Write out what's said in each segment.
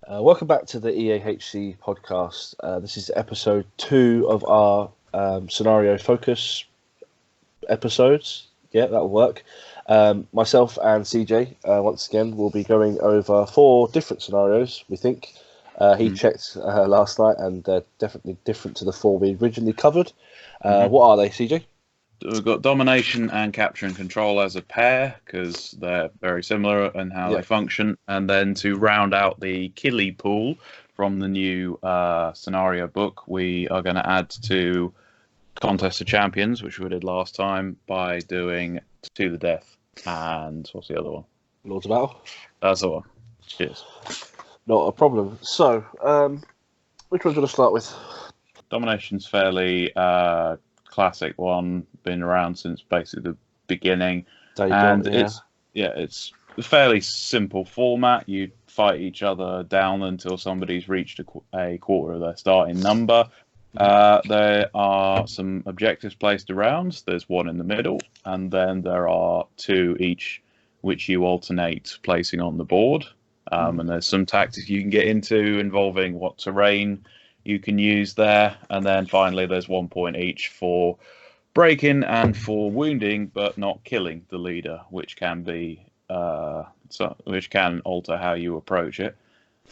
Welcome back to the EAHC podcast. This is episode 2 of our scenario focus episodes. Yeah, that'll work. Myself and CJ, once again, will be going over 4 different scenarios, we think. He checked last night, and they're definitely different to the 4 we originally covered. What are they, CJ? We've got domination and capture and control as a pair because they're very similar in how they function. And then to round out the killie pool from the new scenario book, we are going to add to Contest of Champions, which we did last time, by doing To the Death. And what's the other one? Lords of Battle. That's the one. Cheers. Not a problem. So, which one do you want to start with? Domination's fairly classic one, been around since basically the beginning, it's a fairly simple format. You fight each other down until somebody's reached a quarter of their starting number. There are some objectives placed around. There's one in the middle, and then there are 2 each which you alternate placing on the board. And there's some tactics you can get into involving what terrain you can use there, and then finally there's 1 point each for breaking and for wounding but not killing the leader, which can be which can alter how you approach it.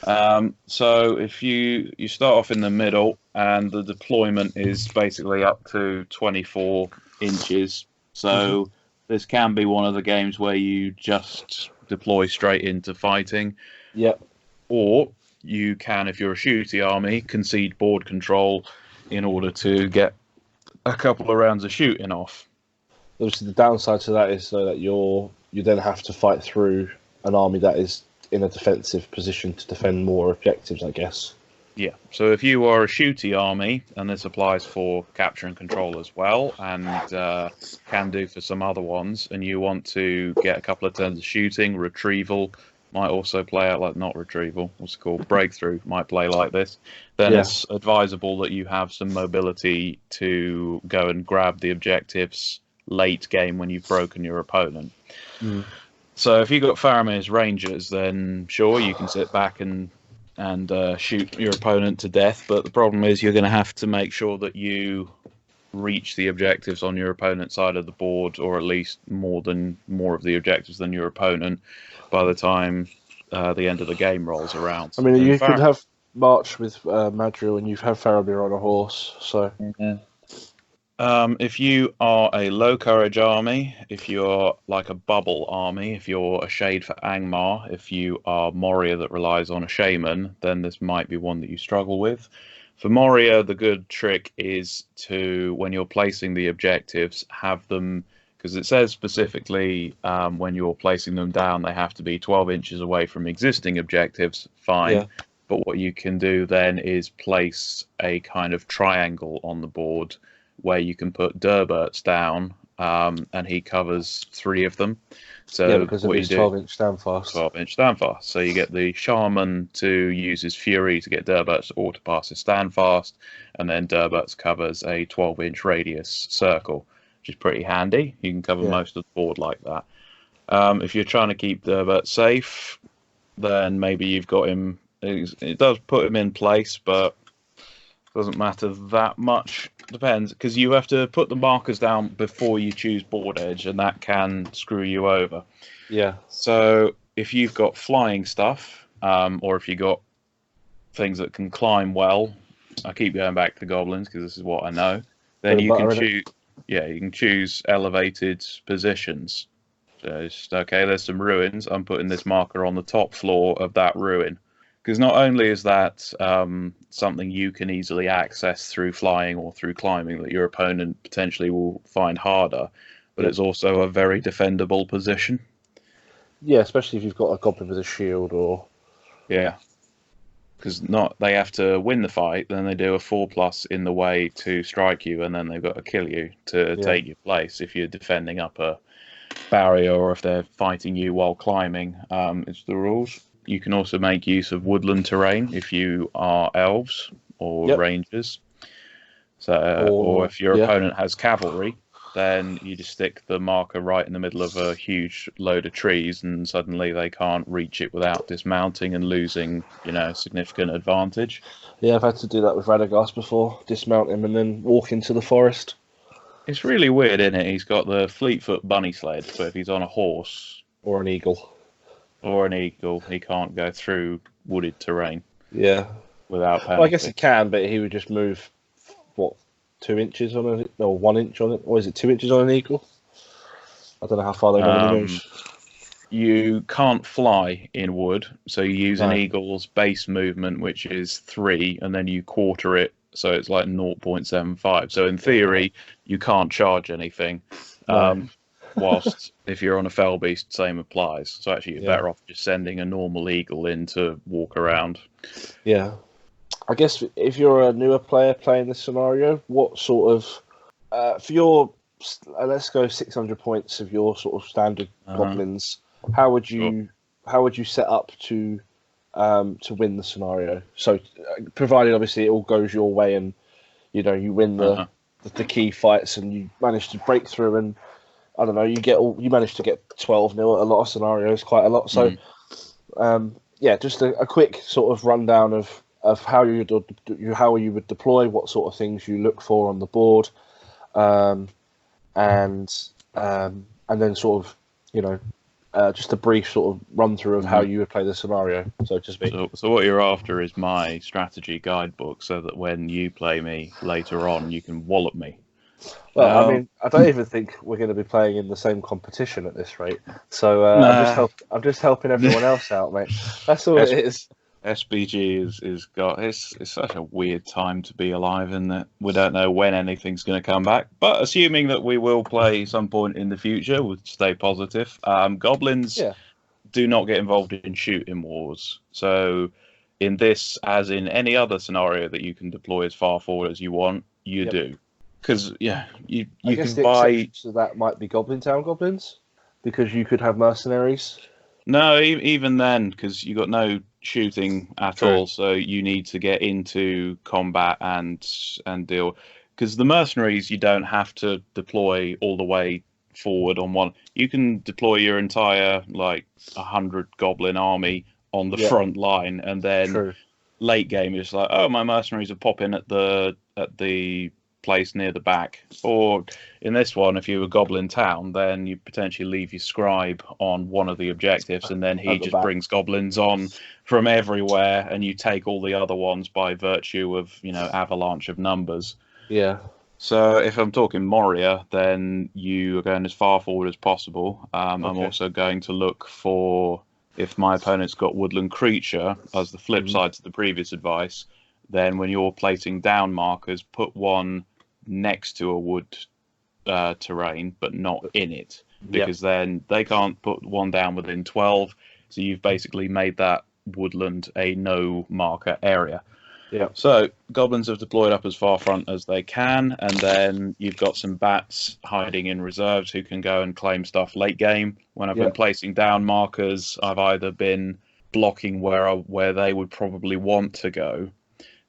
So if you start off in the middle, and the deployment is basically up to 24 inches, so this can be one of the games where you just deploy straight into fighting. Or you can, if you're a shooty army, concede board control in order to get a couple of rounds of shooting off. Obviously, the downside to that is that you then have to fight through an army that is in a defensive position to defend more objectives, I guess. Yeah, so if you are a shooty army, and this applies for capture and control as well, and can do for some other ones, and you want to get a couple of turns of shooting, retrieval might also play out like, not retrieval, what's it called, breakthrough might play like this, then it's advisable that you have some mobility to go and grab the objectives late game when you've broken your opponent. So if you've got Faramir's Rangers, then sure, you can sit back and shoot your opponent to death, but the problem is you're going to have to make sure that you reach the objectives on your opponent's side of the board, or at least more of the objectives than your opponent by the time the end of the game rolls around. I mean, you could have March with Madriel, and you have Faramir on a horse, so... if you are a low courage army, if you're like a bubble army, if you're a shade for Angmar, if you are Moria that relies on a shaman, then this might be one that you struggle with. For Moria, the good trick is to, when you're placing the objectives, have them, because it says specifically when you're placing them down, they have to be 12 inches away from existing objectives, fine. But what you can do then is place a kind of triangle on the board where you can put Durberts down, and he covers 3 of them. So because of his 12-inch standfast. 12-inch standfast. So you get the Shaman to use his Fury to get Durberts to auto-pass his standfast, and then Durberts covers a 12-inch radius circle, which is pretty handy. You can cover most of the board like that. If you're trying to keep Durbert safe, then maybe you've got him... It does put him in place, but doesn't matter that much. Depends, because you have to put the markers down before you choose board edge, and that can screw you over. So if you've got flying stuff, or if you've got things that can climb well, I keep going back to goblins because this is what I know, then you can choose. Yeah, you can choose elevated positions. So it's okay, there's some ruins. I'm putting this marker on the top floor of that ruin. Because not only is that something you can easily access through flying or through climbing that your opponent potentially will find harder, but it's also a very defendable position. Yeah, especially if you've got a goblin with a shield or... Yeah. Because they have to win the fight, then they do a 4+ in the way to strike you, and then they've got to kill you to take your place if you're defending up a barrier or if they're fighting you while climbing. It's the rules. You can also make use of woodland terrain if you are elves or rangers. So, or if your opponent has cavalry, then you just stick the marker right in the middle of a huge load of trees, and suddenly they can't reach it without dismounting and losing, significant advantage. Yeah, I've had to do that with Radagast before. Dismount him and then walk into the forest. It's really weird, isn't it? He's got the Fleetfoot bunny sled, but if he's on a horse or an eagle, he can't go through wooded terrain. Yeah. Without panicking. Well, I guess he can, but he would just move, 2 inches on it, or 1 inch on it, or is it 2 inches on an eagle? I don't know how far they normally move. You can't fly in wood, so you use an eagle's base movement, which is 3, and then you quarter it, so it's like 0.75. So in theory, you can't charge anything. Whilst if you're on a fell beast, same applies. So actually, you're better off just sending a normal eagle in to walk around. Yeah. I guess if you're a newer player playing this scenario, what sort of, for your, let's go 600 points of your sort of standard goblins, how would you set up to win the scenario? So, provided obviously it all goes your way and you win the key fights and you manage to break through and I don't know, you manage to get 12-0 at a lot of scenarios, quite a lot. So, just a quick sort of rundown of how you would deploy, what sort of things you look for on the board, and then sort of just a brief sort of run through of how you would play the scenario, so to speak. So what you're after is my strategy guidebook, so that when you play me later on, you can wallop me. Well, I mean, I don't even think we're going to be playing in the same competition at this rate. So I'm just helping everyone else out, mate. That's all it is. SBG is such a weird time to be alive in that we don't know when anything's going to come back. But assuming that we will play some point in the future, we'll stay positive. Goblins do not get involved in shooting wars. So in this, as in any other scenario that you can deploy as far forward as you want, you do. Because you can buy. So that might be Goblin Town goblins, because you could have mercenaries. No, even then, because you got no shooting at all, so you need to get into combat and deal. Because the mercenaries, you don't have to deploy all the way forward on one. You can deploy your entire 100 goblin army on the front line, and then late game, you're just like, oh, my mercenaries are popping at the place near the back. Or in this one, if you were Goblin Town, then you potentially leave your scribe on one of the objectives, and then he just brings goblins on from everywhere, and you take all the other ones by virtue of avalanche of numbers. Yeah. So if I'm talking Moria, then you are going as far forward as possible. I'm also going to look for, if my opponent's got woodland creature as the flip side to the previous advice, then when you're placing down markers, put one next to a wood terrain, but not in it, because then they can't put one down within 12. So you've basically made that woodland a no marker area. Yeah. So goblins have deployed up as far front as they can, and then you've got some bats hiding in reserves who can go and claim stuff late game. When I've been placing down markers, I've either been blocking where they would probably want to go.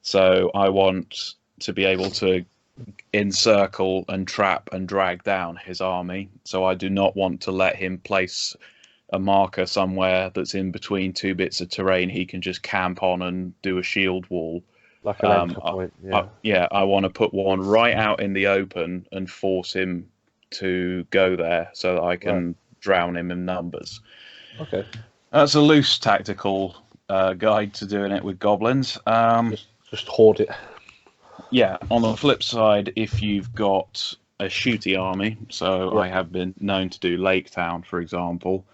So I want to be able to encircle and trap and drag down his army. So I do not want to let him place a marker somewhere that's in between two bits of terrain he can just camp on and do a shield wall. Like an anchor point, I want to put one right out in the open and force him to go there so that I can drown him in numbers. Okay. That's a loose tactical guide to doing it with goblins. Just hoard it. Yeah, on the flip side, if you've got a shooty army, so I have been known to do Lake Town, for example,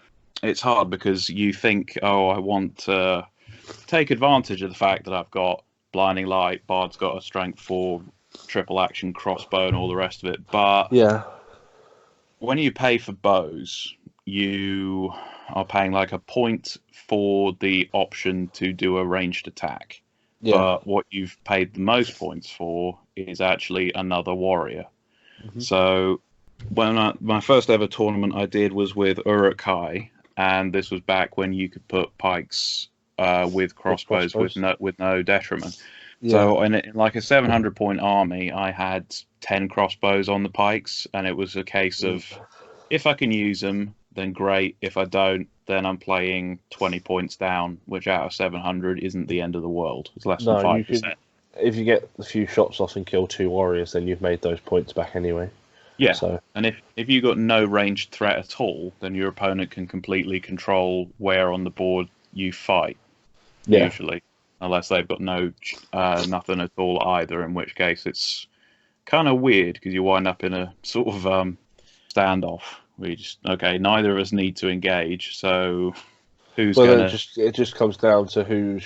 it's hard because you think, I want to take advantage of the fact that I've got Blinding Light, Bard's got a strength 4, triple action, crossbow, and all the rest of it. But when you pay for bows, you are paying a point for the option to do a ranged attack. Yeah. But what you've paid the most points for is actually another warrior. So when my first ever tournament I did was with Uruk-hai, and this was back when you could put pikes with crossbows with no detriment. So in like a 700 point army, I had 10 crossbows on the pikes, and it was a case of if I can use them, then great. If I don't, then I'm playing 20 points down, which out of 700 isn't the end of the world. It's less than 5%. If you get a few shots off and kill 2 warriors, then you've made those points back anyway. Yeah, and if you got no ranged threat at all, then your opponent can completely control where on the board you fight, usually, unless they've got nothing at all either, in which case it's kind of weird because you wind up in a sort of standoff where you just, okay, neither of us need to engage, so who's going to... It just comes down to who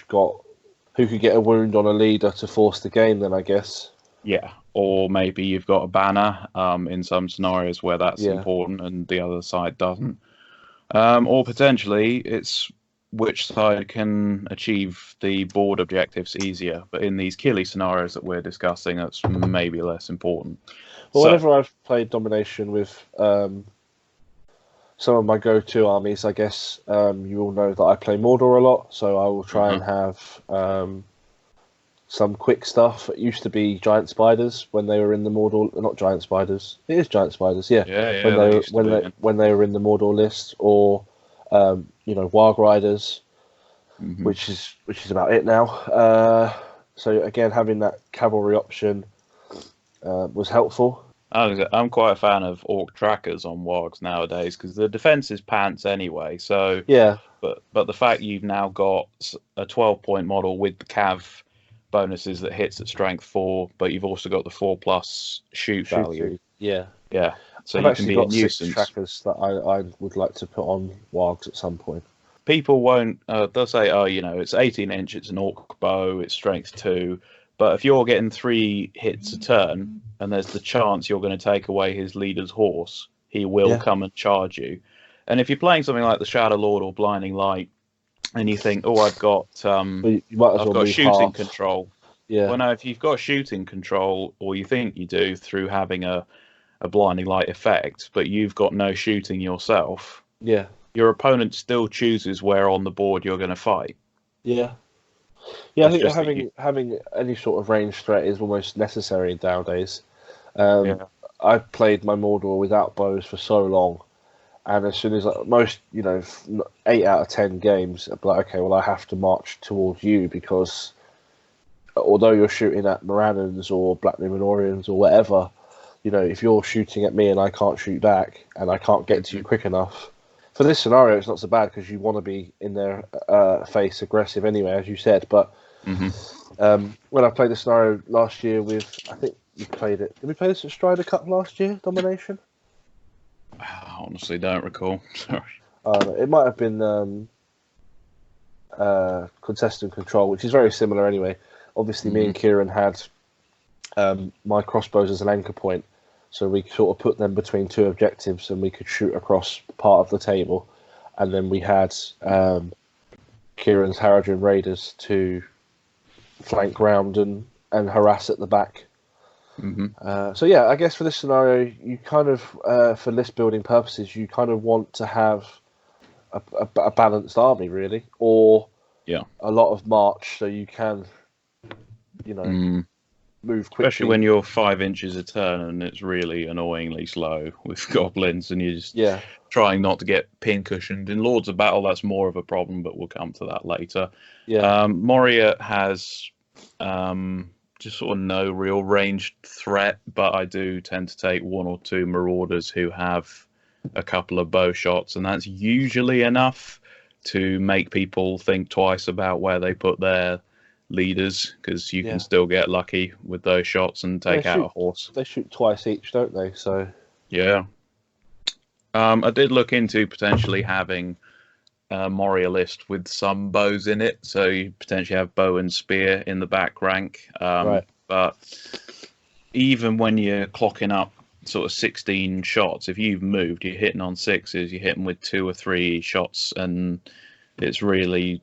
could get a wound on a leader to force the game then, I guess. Yeah, or maybe you've got a banner in some scenarios where that's important and the other side doesn't. Or potentially it's which side can achieve the board objectives easier. But in these killy scenarios that we're discussing, that's maybe less important. Well, whenever I've played Domination with some of my go-to armies, I guess you all know that I play Mordor a lot, so I will try and have... some quick stuff. It used to be giant spiders when they were in the Mordor. Not giant spiders. It is giant spiders. Yeah. When they were in the Mordor list, or Warg Riders, which is about it now. So again, having that cavalry option was helpful. I'm quite a fan of orc trackers on wargs nowadays because the defense is pants anyway. So but the fact you've now got a 12-point model with the cav bonuses that hits at strength 4, but you've also got the 4+ shoot value. Yeah. So I've you actually can be got a nuisance. 6 trackers that I would like to put on wargs at some point. People won't. They'll say, "Oh, it's 18-inch. It's an orc bow. It's strength 2." But if you're getting 3 hits a turn, and there's the chance you're going to take away his leader's horse, he will come and charge you. And if you're playing something like the Shadow Lord or Blinding Light, and you think, "Oh, I've got shooting control." Yeah. Well, no, if you've got shooting control, or you think you do through having a Blinding Light effect, but you've got no shooting yourself. Yeah. Your opponent still chooses where on the board you're going to fight. Yeah. Yeah, I think having any sort of range threat is almost necessary nowadays. I've played my Mordor without bows for so long, and as soon as most, 8 out of 10 games, I'm like, okay, well, I have to march towards you because although you're shooting at Morannons or Black Numenorians or whatever, if you're shooting at me and I can't shoot back and I can't get to you quick enough, for this scenario, it's not so bad because you want to be in their face aggressive anyway, as you said. But when I played the scenario last year with, I think we played it. Did we play this at Strider Cup last year, Domination? I honestly don't recall. Sorry. It might have been Contest and Control, which is very similar anyway. Obviously, me and Kieran had my crossbows as an anchor point. So we sort of put them between 2 objectives and we could shoot across part of the table. And then we had Kieran's Haradrim Raiders to flank round and harass at the back. So yeah, I guess for this scenario, you kind of, for list building purposes, you kind of want to have a balanced army, really. Or a lot of march so you can, move quickly. Especially when you're 5 inches a turn and it's really annoyingly slow with goblins and you're just trying not to get pin-cushioned. In Lords of Battle, that's more of a problem, but we'll come to that later. Moria has just sort of no real ranged threat, but I do tend to take 1 or 2 Marauders who have a couple of bow shots, and that's usually enough to make people think twice about where they put their leaders, because you can still get lucky with those shots and take out a horse. They shoot twice each, don't they? So I did look into potentially having a Moria list with some bows in it, so you potentially have bow and spear in the back rank. But even when you're clocking up sort of 16 shots, if you've moved, you're hitting on 6s, you hit them with 2 or 3 shots, and it's really,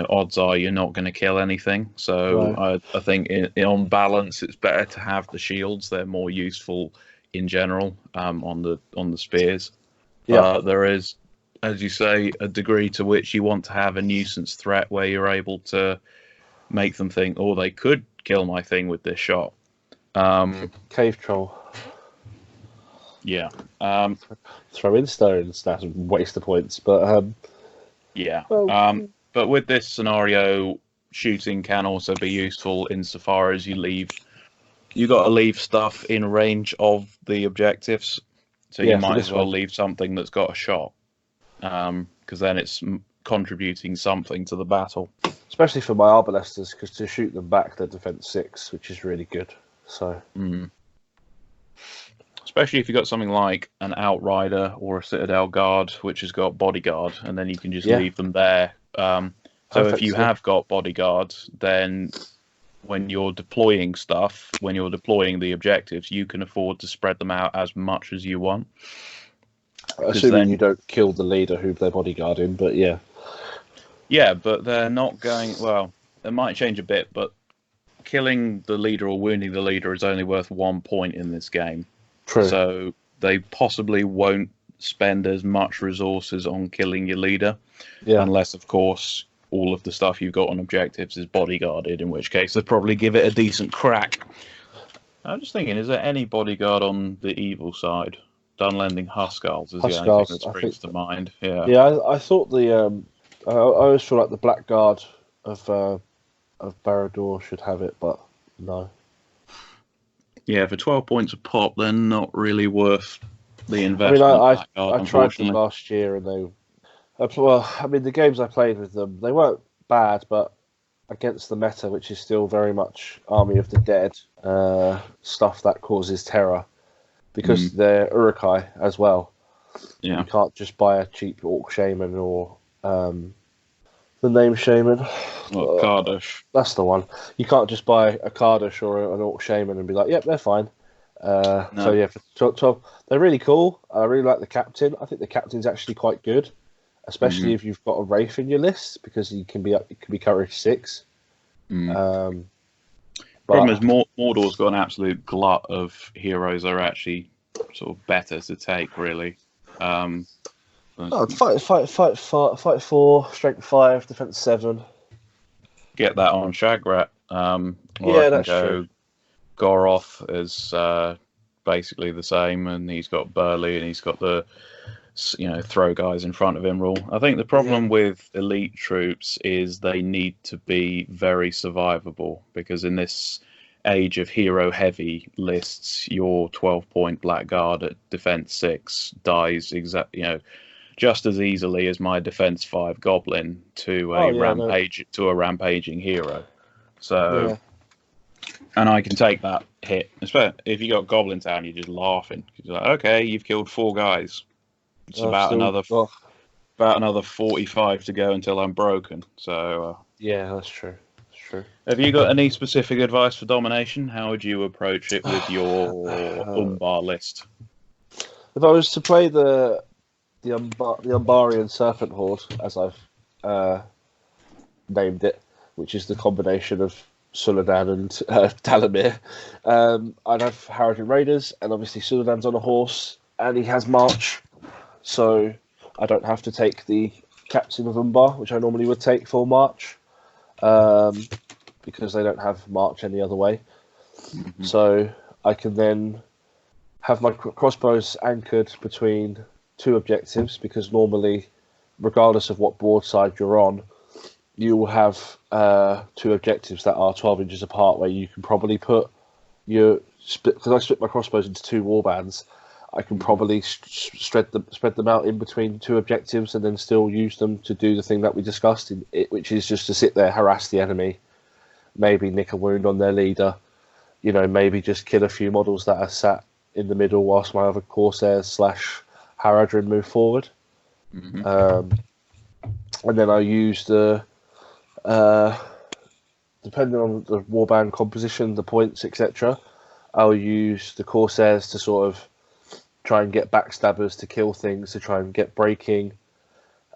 odds are you're not going to kill anything. So I think on balance, it's better to have the shields. They're more useful in general on the spears. There is, as you say, a degree to which you want to have a nuisance threat where you're able to make them think, oh, they could kill my thing with this shot. Cave troll. Yeah. Throw in stones. That's a waste of points. But yeah. well, But with this scenario, shooting can also be useful insofar as you got to leave stuff in range of the objectives. So Yeah, you for might this as well one. leave something that's got a shot, because then it's contributing something to the battle. Especially for my arbalesters, because to shoot them back, they're defense 6, which is really good. So Especially if you've got something like an Outrider or a Citadel Guard, which has got Bodyguard, and then you can just yeah, leave them there. So perfect, if you yeah. have got Bodyguard, then when you're deploying stuff, when you're deploying the objectives, you can afford to spread them out as much as you want. Assuming then, you don't kill the leader who they're bodyguarding, but yeah. Yeah, but they're not going... Well, it might change a bit, but killing the leader or wounding the leader is only worth 1 point in this game. True. So they possibly won't spend as much resources on killing your leader, unless, of course, all of the stuff you've got on objectives is bodyguarded, in which case they'd probably give it a decent crack. I'm just thinking, is there any bodyguard on the evil side? Dunlending Huskarls is the only thing that springs to mind. Yeah. Yeah, I thought I always feel like the Blackguard of Barad-dûr should have it, but no. Yeah, for 12 points a pop, they're not really worth the investment. I tried them last year, and the games I played with them, they weren't bad, but against the meta, which is still very much Army of the Dead stuff that causes terror, because they're Urukai as well. Yeah. You can't just buy a cheap Orc Shaman or the name Shaman. Kardash. That's the one. You can't just buy a Kardash or an Orc Shaman and be like, yep, they're fine. No. So yeah, for 12, they're really cool. I really like the captain. I think the captain's actually quite good, especially if you've got a Wraith in your list, because it can be courage 6. Problem is, Mordor's got an absolute glut of heroes that are actually sort of better to take, really. Fight 4, strength 5, defense 7. Get that on Shagrat. That's true. Goroth is basically the same, and he's got Burley, and he's got the throw guys in front of him rule. I think the problem with elite troops is they need to be very survivable, because in this age of hero heavy lists, your 12-point Blackguard at defense 6 dies just as easily as my defense 5 goblin to a rampaging hero. So and I can take that hit. Especially if you got Goblin Town, you're just laughing. You're like, okay, you've killed 4 guys. It's about another 45 to go until I'm broken. So yeah, that's true. Have you got any specific advice for Domination? How would you approach it with your Umbar list? If I was to play the Umbarian Serpent Horde, as I've named it, which is the combination of Suladan and Dalamir, I'd have Harridan Raiders, and obviously Suladan's on a horse, and he has March, so I don't have to take the Captain of Umbar, which I normally would take for March, because they don't have March any other way. So I can then have my crossbows anchored between 2 objectives, because normally, regardless of what board side you're on, you will have 2 objectives that are 12 inches apart, where you can probably put your split, because I split my crossbows into 2 warbands. I can probably spread them out in between 2 objectives, and then still use them to do the thing that we discussed, which is just to sit there, harass the enemy, maybe nick a wound on their leader, maybe just kill a few models that are sat in the middle whilst my other Corsairs / Haradrim move forward. And then I use the depending on the warband composition, the points, etc., I'll use the Corsairs to sort of try and get backstabbers to kill things, to try and get breaking.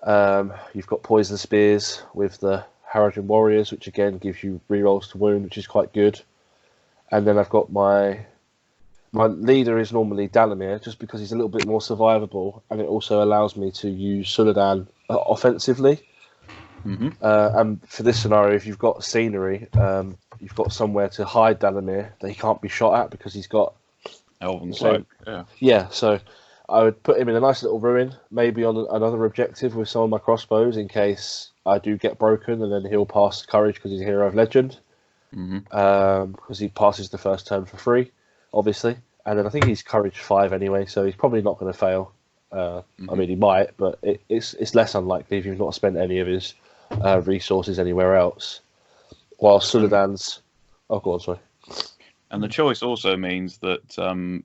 You've got Poison Spears with the Haradrim Warriors, which again gives you rerolls to wound, which is quite good. And then I've got my leader is normally Dalamir, just because he's a little bit more survivable, and it also allows me to use Suladan offensively. And for this scenario, if you've got scenery, you've got somewhere to hide Dalamir that he can't be shot at because he's got Elven Cloak. Yeah. Yeah, so I would put him in a nice little ruin, maybe on another objective with some of my crossbows in case I do get broken, and then he'll pass courage because he's a hero of legend. Because he passes the first turn for free, obviously. And then I think he's courage 5 anyway, so he's probably not going to fail. I mean, he might, but it's less unlikely if you've not spent any of his resources anywhere else. While Suladan's... Oh, go on, sorry. And the choice also means that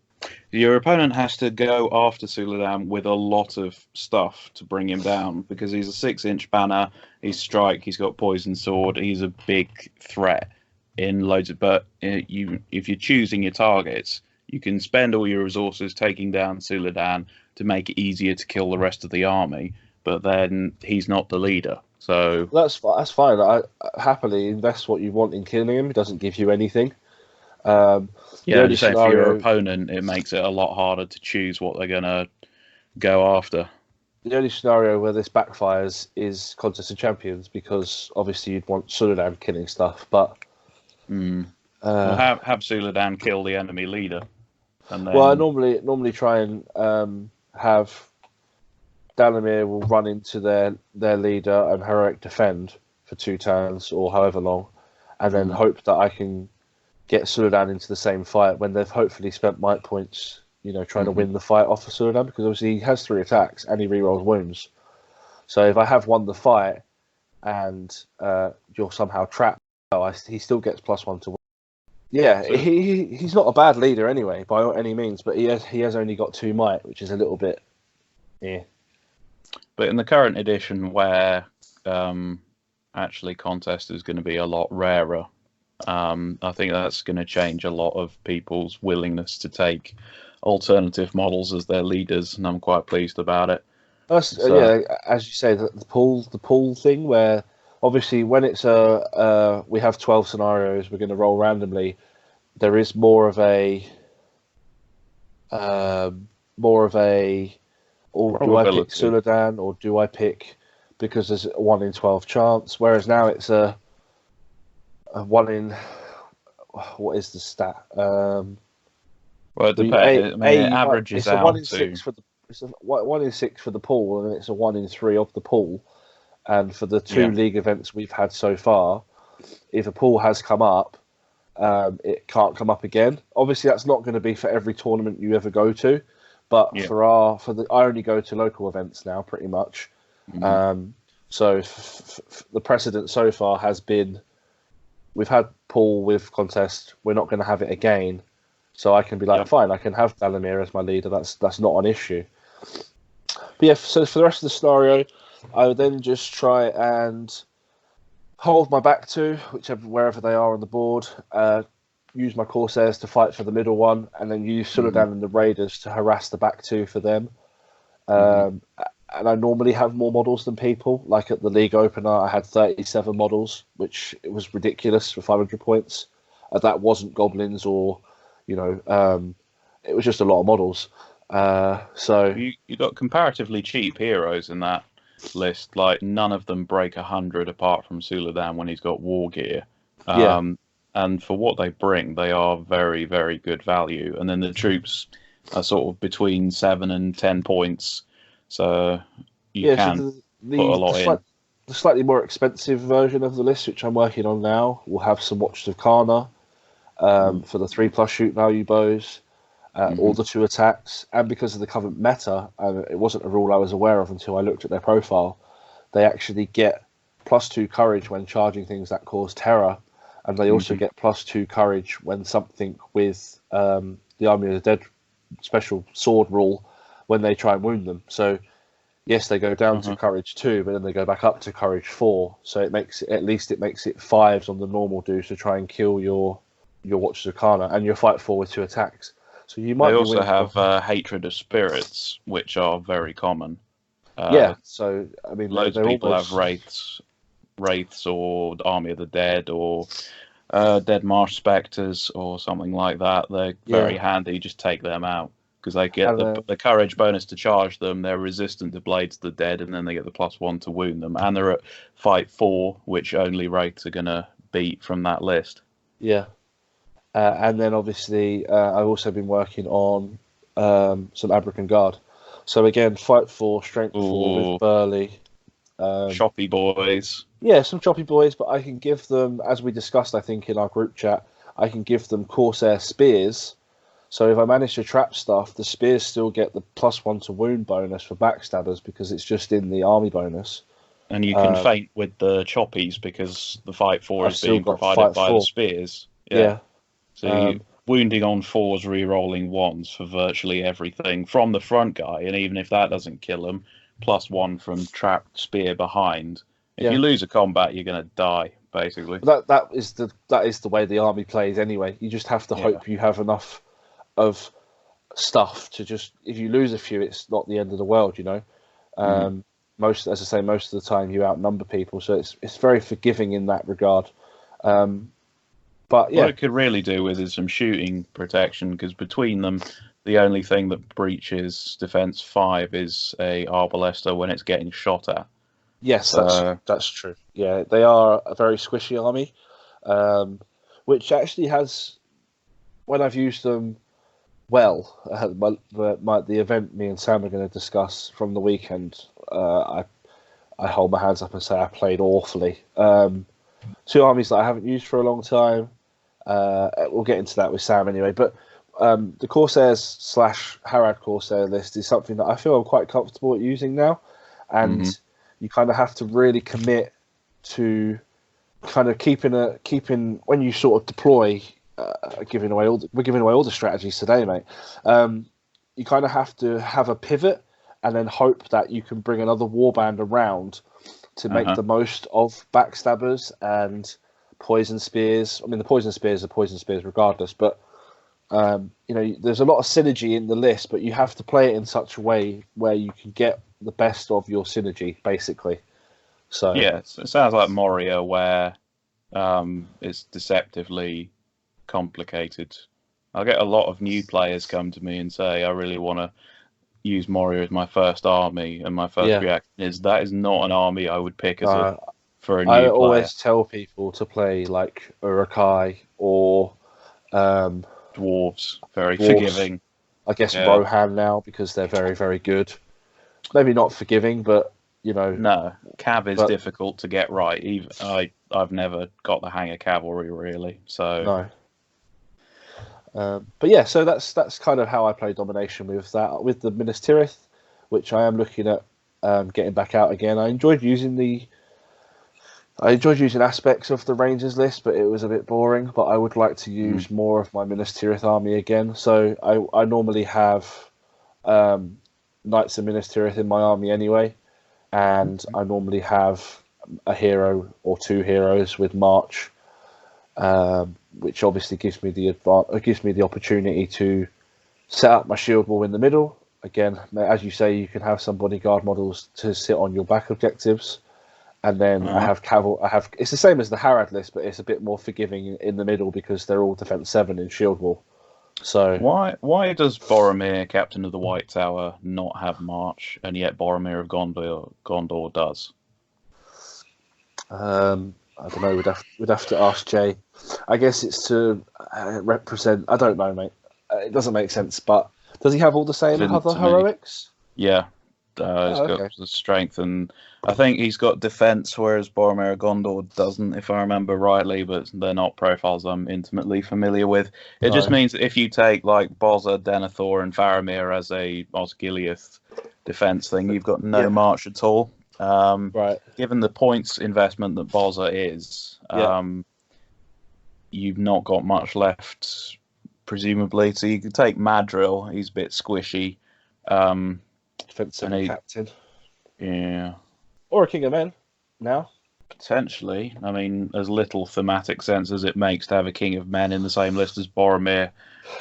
your opponent has to go after Suladan with a lot of stuff to bring him down, because he's a 6-inch banner, he's strike, he's got poison sword, he's a big threat in loads of... But if you're choosing your targets, you can spend all your resources taking down Suladan to make it easier to kill the rest of the army, but then he's not the leader. So that's fine. I happily invest what you want in killing him. It doesn't give you anything. I'm saying for your opponent, it makes it a lot harder to choose what they're going to go after. The only scenario where this backfires is Contest of Champions, because obviously you'd want Suladan killing stuff, but... Well, have Suladan kill the enemy leader. And then... Well, I normally try and have Dalamir will run into their leader and heroic defend for 2 turns or however long, and then hope that I can get Suladan into the same fight when they've hopefully spent might points, trying to win the fight off of Suladan, because obviously he has 3 attacks and he rerolls wounds. So if I have won the fight and you're somehow trapped, he still gets +1 to win. Yeah, so, he's not a bad leader anyway, by any means, but he has only got 2 might, which is a little bit... Yeah. But in the current edition, where actually contest is going to be a lot rarer, I think that's going to change a lot of people's willingness to take alternative models as their leaders, and I'm quite pleased about it. Yeah, as you say, the pool thing, where obviously when it's we have 12 scenarios, we're going to roll randomly. There is more of a or do I pick Suladan, or do I pick, because there's a 1 in 12 chance, whereas now it's a 1 in, what is the stat? Well, it depends. It averages out. 1 in 6 for the, it's a 1 in 6 for the pool, and it's a 1 in 3 of the pool. And for the 2 league events we've had so far, if a pool has come up, it can't come up again. Obviously, that's not going to be for every tournament you ever go to, but I only go to local events now, pretty much. So the precedent so far has been, we've had pool with contest. We're not going to have it again, so I can be like, fine, I can have Dalamir as my leader. That's not an issue. But yeah, so for the rest of the scenario, I would then just try and hold my back 2, wherever they are on the board. Use my Corsairs to fight for the middle one, and then use Suladan and the Raiders to harass the back 2 for them. And I normally have more models than people. Like at the league opener, I had 37 models, which it was ridiculous for 500 points. That wasn't goblins or, it was just a lot of models. So you got comparatively cheap heroes in that list. Like none of them break 100 apart from Suladan when he's got war gear. And for what they bring, they are very, very good value. And then the troops are sort of between 7 and 10 points. So you can put a lot in. The slightly more expensive version of the list, which I'm working on now, will have some Watchers of Karna for the 3+ shoot value bows, all the 2 attacks. And because of the Covenant meta, and it wasn't a rule I was aware of until I looked at their profile, they actually get +2 courage when charging things that cause terror. And they also get +2 courage when something with the Army of the Dead special sword rule, when they try and wound them. So yes, they go down to courage 2, but then they go back up to courage 4. So it makes it 5s on the normal dues to try and kill your Watchers of Karna, and your fight 4 with 2 attacks. So you might. They also have Hatred of Spirits, which are very common. So I mean, loads of people have wraiths or Army of the Dead or Dead Marsh Spectres or something like that. They're very handy. Just take them out because they get And the courage bonus to charge them. They're resistant to blades of the dead, and then they get the +1 to wound them. And they're at fight 4, which only wraiths are gonna beat from that list. yeah. And then obviously I've also been working on some Abrakan Guard. So again, fight 4, strength 4 with Burley. Choppy boys. Yeah, some choppy boys, but I can give them, as we discussed, I think, in our group chat, I can give them Corsair spears. So if I manage to trap stuff, the spears still get the +1 to wound bonus for backstabbers because it's just in the army bonus. And you can feint with the choppies because the fight 4 is being provided by the spears. Yeah. So wounding on 4s, re-rolling 1s for virtually everything from the front guy, and even if that doesn't kill him, +1 from trapped spear behind. If you lose a combat, you're going to die, basically. That is the way the army plays anyway. You just have to hope you have enough of stuff to just. If you lose a few, it's not the end of the world, you know. Most of the time you outnumber people, so it's very forgiving in that regard. But yeah, what it could really do with is some shooting protection, because between them, the only thing that breaches defense 5 is a Arbalester when it's getting shot at. Yes, that's true. Yeah, they are a very squishy army, which actually has, when I've used them well, the event me and Sam are going to discuss from the weekend, I hold my hands up and say I played awfully. 2 armies that I haven't used for a long time. We'll get into that with Sam anyway, but the Corsairs / Harad Corsair list is something that I feel I'm quite comfortable at using now, and you kind of have to really commit to kind of keeping when you sort of deploy. We're giving away all the strategies today, mate. You kind of have to have a pivot and then hope that you can bring another warband around to make the most of backstabbers and poison spears. I mean, the poison spears are poison spears regardless, but you know, there's a lot of synergy in the list, but you have to play it in such a way where you can get the best of your synergy, basically. So yeah, it sounds like Moria, where it's deceptively complicated. I get a lot of new players come to me and say, I really want to use Moria as my first army, and my first reaction is that is not an army I would pick as for a new player. I always tell people to play like Urukai or dwarves, forgiving. I guess Rohan now, because they're very, very good. Maybe not forgiving, but you know. No, Cav is difficult to get right. Even I've never got the hang of cavalry really. So no. But yeah, so that's kind of how I play Domination with that. With the Minas Tirith, which I am looking at getting back out again. I enjoyed using aspects of the Rangers list, but it was a bit boring. But I would like to use more of my Minas Tirith army again. So I normally have Knights of Minas Tirith in my army anyway, and I normally have a hero or 2 heroes with March, which obviously gives me the opportunity to set up my shield wall in the middle. Again, as you say, you can have some bodyguard models to sit on your back objectives. And then I have it's the same as the Harad list, but it's a bit more forgiving in the middle because they're all defense 7 in shield wall. So why does Boromir, Captain of the White Tower, not have March, and yet Boromir of Gondor does? I don't know. We'd have to ask Jay. I guess it's to represent. I don't know, mate. It doesn't make sense. But does he have all the same other heroics? Yeah. He's got the strength, and I think he's got defense, whereas Boromir of Gondor doesn't, if I remember rightly, but they're not profiles I'm intimately familiar with. It just means that if you take like Bozza, Denethor, and Faramir as a Osgiliath defense thing, you've got no March at all. Right. Given the points investment that Bozza is, you've not got much left, presumably. So you can take Madril, he's a bit squishy. Defensive captain. Yeah. Or a King of Men now. Potentially. I mean, as little thematic sense as it makes to have a King of Men in the same list as Boromir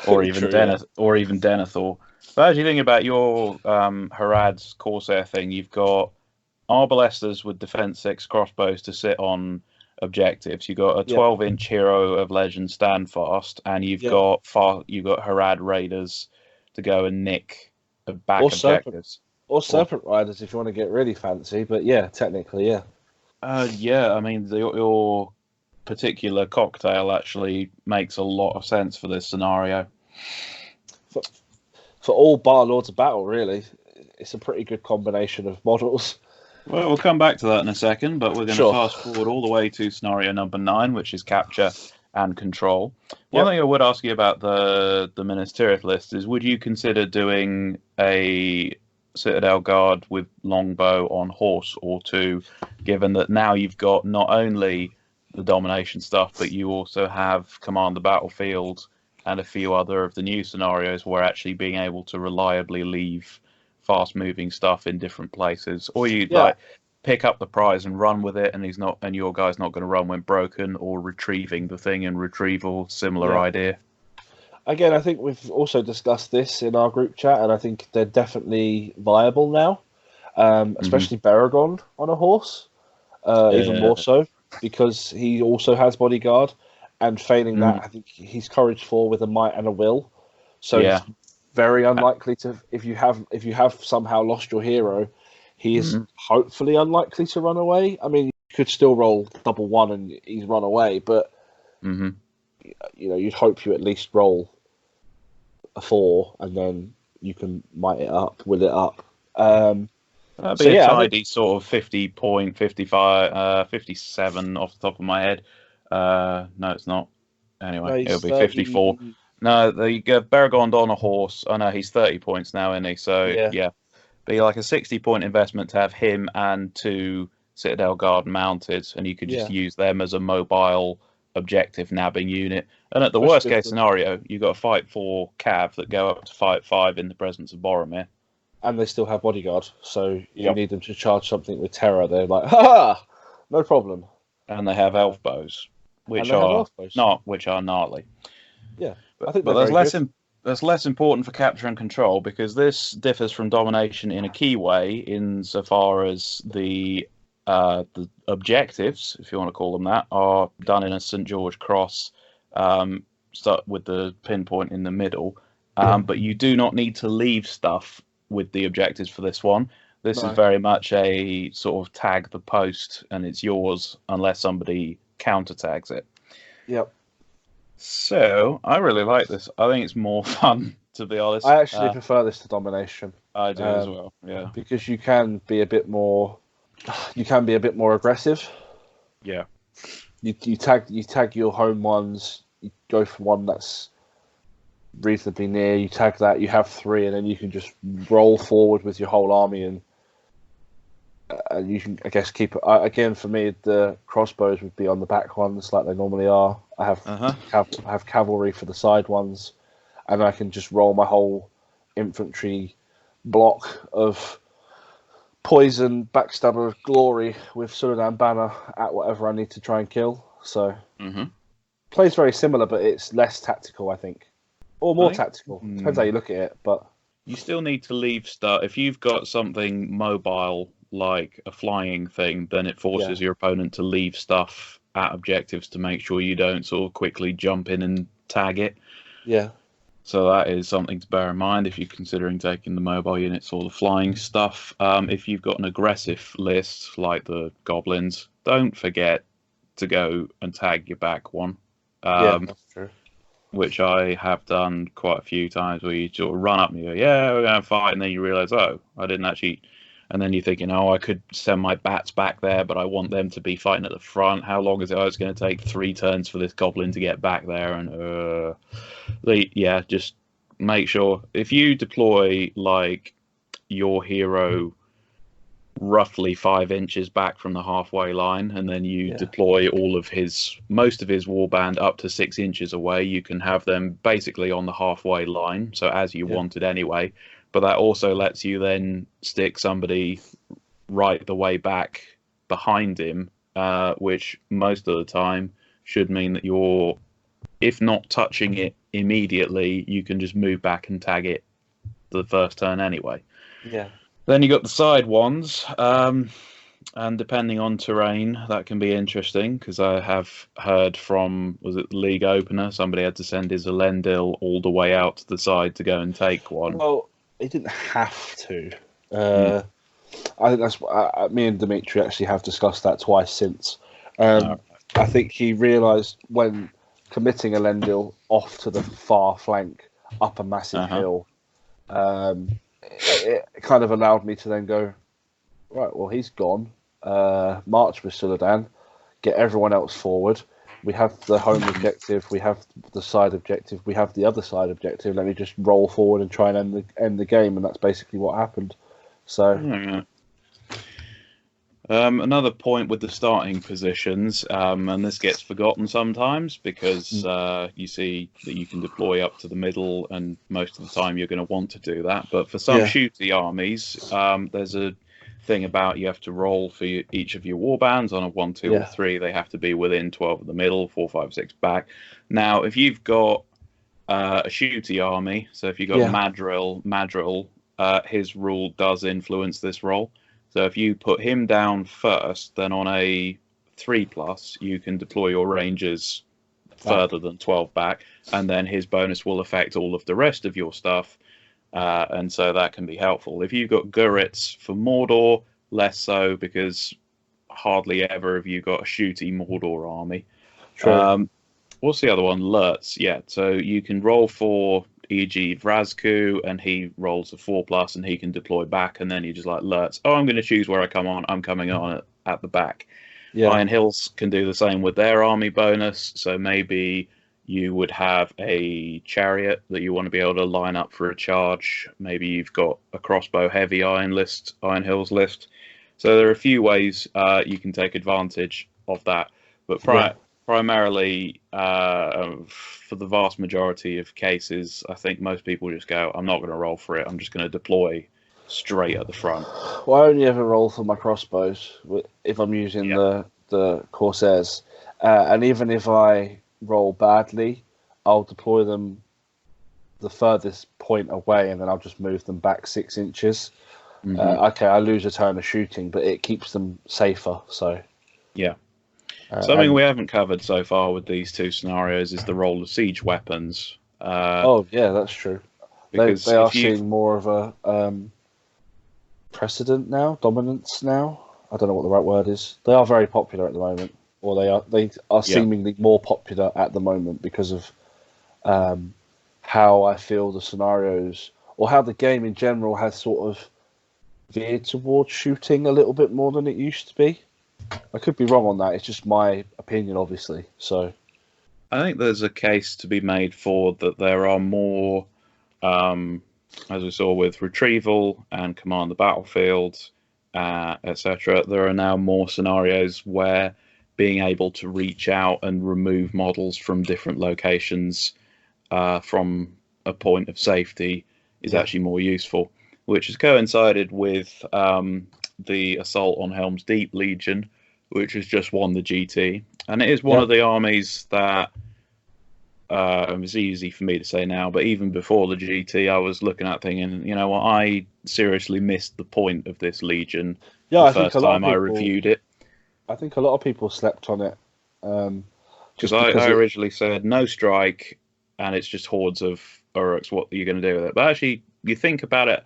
or even Denethor. But as you think about your Harad's Corsair thing, you've got Arbalesters with defense 6 crossbows to sit on objectives. You've got a 12-inch hero of legend Standfast, and you've got Harad Raiders to go and nick back Or serpent, objectives. or serpent riders if you want to get really fancy. But yeah, technically, yeah. Yeah, I mean, your particular cocktail actually makes a lot of sense for this scenario. For all bar Lords of Battle, really, it's a pretty good combination of models. Well, we'll come back to that in a second, but we're going to Sure. fast forward all the way to scenario number 9, which is capture and control. One thing I would ask you about the Ministerial list is, would you consider doing a Citadel Guard with longbow on horse or two, given that now you've got not only the domination stuff, but you also have command the battlefield and a few other of the new scenarios where actually being able to reliably leave fast-moving stuff in different places, or you like pick up the prize and run with it, and your guy's not going to run when broken, or retrieving the thing in retrieval, similar idea. Again, I think we've also discussed this in our group chat, and I think they're definitely viable now, especially Baragon on a horse, even more so, because he also has bodyguard, and failing that, I think he's courage 4 with a might and a will, so it's very unlikely to, if you have somehow lost your hero, he is hopefully unlikely to run away. I mean, you could still roll double 1 and he's run away, but you'd hope you at least roll a 4 and then you can might it up, will it up. That'd be a tidy sort of 50 point, 55, 57 off the top of my head. No, it's not. Anyway, it'll be 54. No, the Baragon on a horse. I know he's 30 points now, isn't he? So yeah, be like a 60-point investment to have him and 2 Citadel Guard mounted, and you could just use them as a mobile objective nabbing unit. And at the worst case scenario, you've got to fight 4 cav that go up to fight 5 in the presence of Boromir. And they still have bodyguard, so you need them to charge something with terror. They're like, ha! No problem. And they have elf bows, which are gnarly. Yeah, but that's less important for capture and control, because this differs from domination in a key way insofar as the objectives, if you want to call them that, are done in a St. George cross, start with the pinpoint in the middle. But you do not need to leave stuff with the objectives for this one. This is very much a sort of tag the post and it's yours unless somebody counter tags it. Yep. So I really like this. I think it's more fun, to be honest. I actually prefer this to domination. I do as well. Yeah, because you can be a bit more aggressive. Yeah. You tag your home ones. You go for one that's reasonably near. You tag that. You have 3, and then you can just roll forward with your whole army, and you can, I guess, keep it. Again, for me, the crossbows would be on the back ones like they normally are. I have cavalry for the side ones, and I can just roll my whole infantry block of poison, backstabber, glory with Suladan banner at whatever I need to try and kill. So plays very similar, but it's less tactical, I think, or more tactical. Depends how you look at it, but you still need to leave stuff. If you've got something mobile like a flying thing, then it forces your opponent to leave stuff at objectives to make sure you don't sort of quickly jump in and tag it. Yeah. So that is something to bear in mind if you're considering taking the mobile units or the flying stuff. If you've got an aggressive list like the goblins, don't forget to go and tag your back one. That's true. Which I have done quite a few times, where you sort of run up and you go, yeah, we're going to fight, and then you realise, oh, I didn't actually... And then you're thinking, oh, I could send my bats back there, but I want them to be fighting at the front. How long is it? Oh, it's going to take 3 turns for this goblin to get back there. And just make sure, if you deploy like your hero roughly 5 inches back from the halfway line, and then you deploy most of his warband up to 6 inches away, you can have them basically on the halfway line, so as you wanted anyway. But that also lets you then stick somebody right the way back behind him, which most of the time should mean that you're, if not touching it immediately, you can just move back and tag it the first turn anyway. Yeah. Then you got the side ones. And depending on terrain, that can be interesting because I have heard from, was it the league opener? Somebody had to send his Elendil all the way out to the side to go and take one. Well, he didn't have to. Mm. I think that's me and Dimitri actually have discussed that twice since. Oh. I think he realised when committing Elendil off to the far flank up a massive hill, it kind of allowed me to then go, right, well, he's gone. March with Suladan, get everyone else forward. We have the home objective, we have the side objective, we have the other side objective. Let me just roll forward and try and end the game, and that's basically what happened. So, another point with the starting positions, and this gets forgotten sometimes because you see that you can deploy up to the middle, and most of the time you're going to want to do that. But for some shooty armies, there's a thing about you have to roll for each of your warbands on a 1, 2, or 3. They have to be within 12 of the middle, 4, 5, 6 back. Now, if you've got a shooty army, so if you've got Madril, his rule does influence this roll. So if you put him down first, then on a 3+, you can deploy your rangers further than 12 back, and then his bonus will affect all of the rest of your stuff. And so that can be helpful. If you've got Gurits for Mordor, less so, because hardly ever have you got a shooty Mordor army. true. What's the other one? Lurtz, yeah. So you can roll for, e.g. Vrazku, and he rolls a 4+, and he can deploy back, and then you just like Lurtz. Oh, I'm going to choose where I come on. I'm coming on at the back. Iron Hills can do the same with their army bonus, so maybe you would have a chariot that you want to be able to line up for a charge. Maybe you've got a crossbow heavy Iron Hills list. So there are a few ways you can take advantage of that. But primarily, for the vast majority of cases, I think most people just go, I'm not going to roll for it. I'm just going to deploy straight at the front. Well, I only ever roll for my crossbows if I'm using the Corsairs. And even if I roll badly, I'll deploy them the furthest point away, and then I'll just move them back 6 inches. Okay, I lose a turn of shooting, but it keeps them safer. So something we haven't covered so far with these two scenarios is the role of siege weapons. That's true. Because they are seeing more of a precedent now, dominance now. I don't know what the right word is. They are very popular at the moment. Or they are seemingly more popular at the moment because of how I feel the scenarios, or how the game in general has sort of veered towards shooting a little bit more than it used to be. I could be wrong on that. It's just my opinion, obviously. So I think there's a case to be made for that there are more, as we saw with retrieval and command the battlefield, etc. There are now more scenarios where being able to reach out and remove models from different locations from a point of safety is actually more useful, which has coincided with the assault on Helm's Deep Legion, which has just won the GT. And it is one of the armies that it's easy for me to say now, but even before the GT, I was looking at thinking, you know what, I seriously missed the point of this Legion the first time I reviewed it. I think a lot of people slept on it. Because I originally said no strike, and it's just hordes of Uruks. What are you going to do with it? But actually, you think about it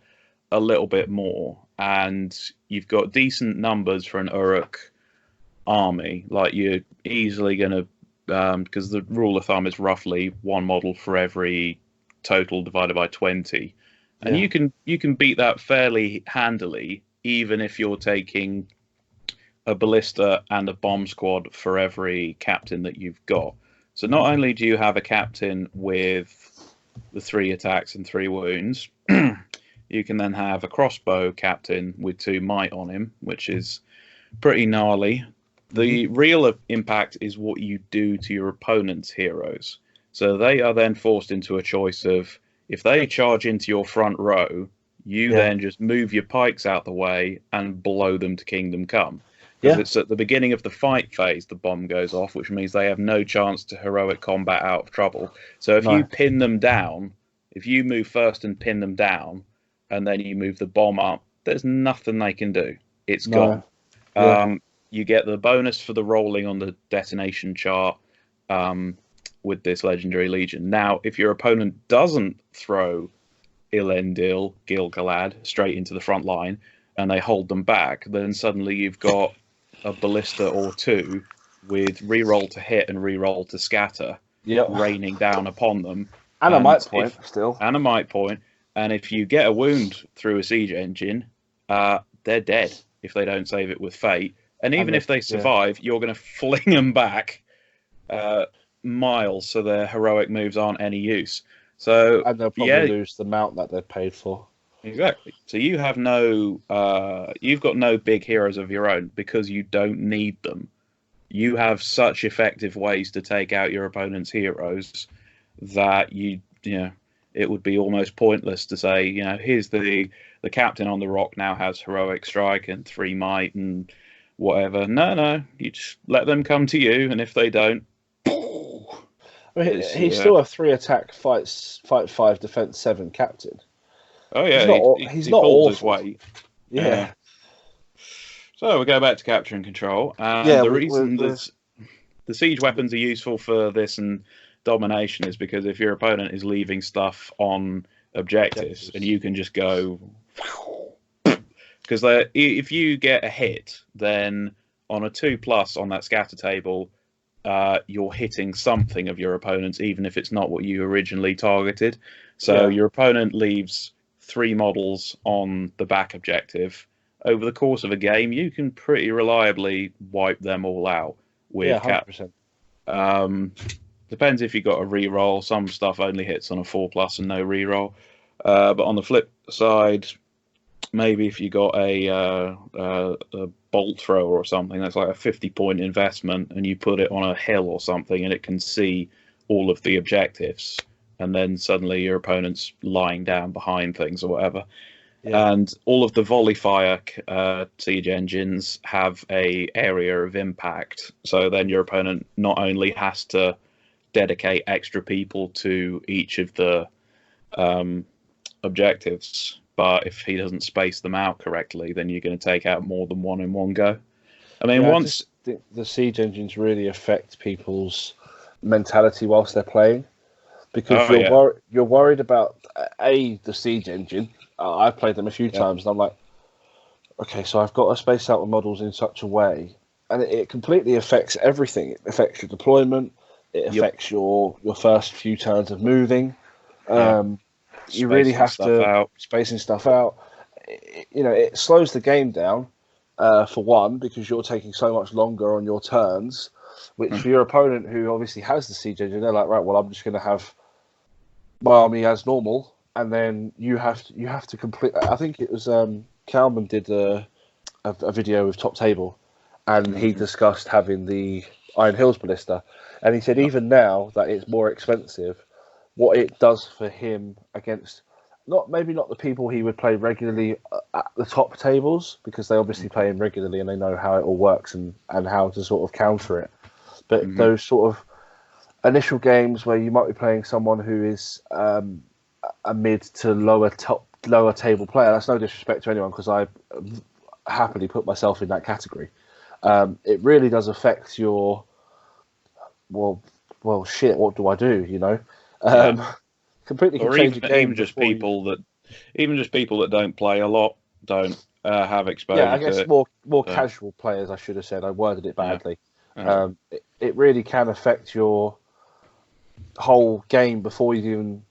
a little bit more, and you've got decent numbers for an Uruk army. Like, you're easily going to, because the rule of thumb is roughly 1 model for every total divided by 20, and you can beat that fairly handily, even if you're taking a ballista and a bomb squad for every captain that you've got. So not only do you have a captain with the 3 attacks and 3 wounds, you can then have a crossbow captain with 2 might on him, which is pretty gnarly. The real impact is what you do to your opponent's heroes. So they are then forced into a choice of, if they charge into your front row, you then just move your pikes out the way and blow them to kingdom come. Because it's at the beginning of the fight phase the bomb goes off, which means they have no chance to heroic combat out of trouble. So if you pin them down, if you move first and pin them down, and then you move the bomb up, there's nothing they can do. It's gone. Yeah. You get the bonus for the rolling on the detonation chart with this legendary legion. Now, if your opponent doesn't throw Elendil, Gil-galad straight into the front line and they hold them back, then suddenly you've got a ballista or two with reroll to hit and reroll to scatter Yep. raining down upon them. And a might point still. And a might point. And if you get a wound through a siege engine, they're dead if they don't save it with fate. And even if they survive, you're going to fling them back miles, so their heroic moves aren't any use. So and they'll probably lose the mount that they're paid for. Exactly. So you have you've got no big heroes of your own because you don't need them. You have such effective ways to take out your opponent's heroes that it would be almost pointless to say, here's the captain on the rock now has heroic strike and 3 might and whatever. No, you just let them come to you, and if they don't, he's still a 3 attack, fight 5, defense 7 captain. Oh yeah, he's not awful. His weight. Yeah. So we go back to capture and control. The reason the siege weapons are useful for this and domination is because if your opponent is leaving stuff on objectives and you can just go, because if you get a hit, then on a 2+ on that scatter table, you're hitting something of your opponent's, even if it's not what you originally targeted. So your opponent leaves 3 models on the back objective. Over the course of a game, you can pretty reliably wipe them all out with 100%. Depends if you got a reroll. Some stuff only hits on a 4+ and no reroll. But on the flip side, maybe if you got a bolt thrower or something, that's like a 50-point investment, and you put it on a hill or something, and it can see all of the objectives, and then suddenly your opponent's lying down behind things or whatever. Yeah. And all of the volley fire siege engines have a area of impact, so then your opponent not only has to dedicate extra people to each of the objectives, but if he doesn't space them out correctly, then you're going to take out more than one in one go. I mean, I just think the siege engines really affect people's mentality whilst they're playing, because you're worried about the siege engine. I've played them a few times, and I'm like, okay, so I've got to space out the models in such a way, and it completely affects everything. It affects your deployment. It affects your first few turns of moving. You really have to spacing stuff out. It slows the game down for one, because you're taking so much longer on your turns, which for your opponent who obviously has the siege engine, they're like, right, well, I'm just going to have my army as normal, and then you have to complete. I think it was Kalman did a video with Top Table, and he discussed having the Iron Hills Ballista, and he said even now that it's more expensive, what it does for him against maybe not the people he would play regularly at the top tables, because they obviously play him regularly and they know how it all works and how to sort of counter it. But those sort of initial games where you might be playing someone who is a mid to lower table player, that's no disrespect to anyone, because I happily put myself in that category. It really does affect your well, shit, what do I do? Completely can change the game. Even just people that don't play a lot, don't have exposure. Yeah, I guess more casual players, I should have said. I worded it badly. Yeah. It really can affect your whole game before you even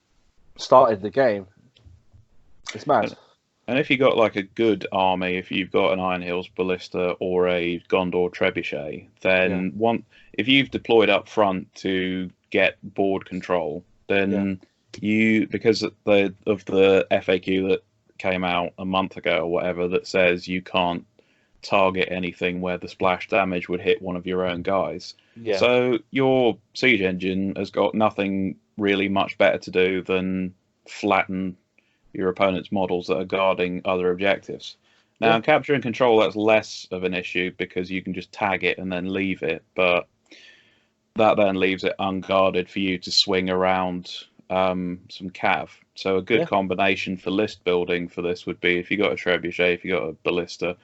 started the game. It's mad. And if you got like a good army, if you've got an Iron Hills Ballista or a Gondor Trebuchet, then if you've deployed up front to get board control, then because of the FAQ that came out a month ago or whatever that says you can't target anything where the splash damage would hit one of your own guys. Yeah. So your siege engine has got nothing really much better to do than flatten your opponent's models that are guarding other objectives. Now, capture and control, that's less of an issue because you can just tag it and then leave it, but that then leaves it unguarded for you to swing around some cav. So a good combination for list building for this would be if you got a trebuchet, if you got a ballista,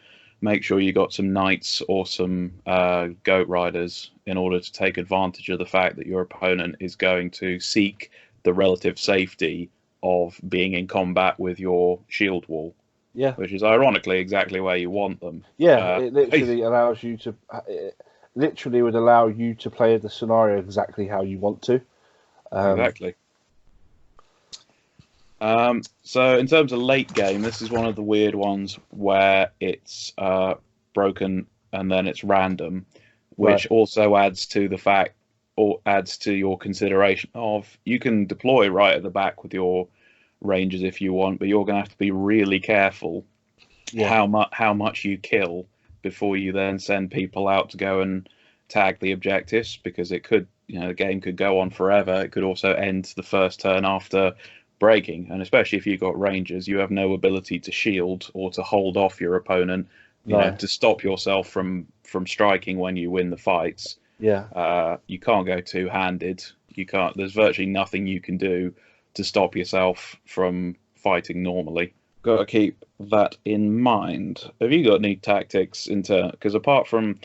make sure you got some knights or some goat riders in order to take advantage of the fact that your opponent is going to seek the relative safety of being in combat with your shield wall. Yeah. Which is ironically exactly where you want them. Yeah, it literally allows you to. It literally would allow you to play the scenario exactly how you want to. Exactly. So in terms of late game, this is one of the weird ones where it's broken and then it's random, which also adds to the fact, or adds to your consideration of, you can deploy right at the back with your rangers if you want, but you're going to have to be really careful how much you kill before you then send people out to go and tag the objectives, because it could, the game could go on forever. It could also end the first turn after breaking, and especially if you've got rangers, you have no ability to shield or to hold off your opponent, to stop yourself from striking when you win the fights. You can't go two-handed. You can't. There's virtually nothing you can do to stop yourself from fighting normally. Got to keep that in mind. Have you got any tactics because apart from,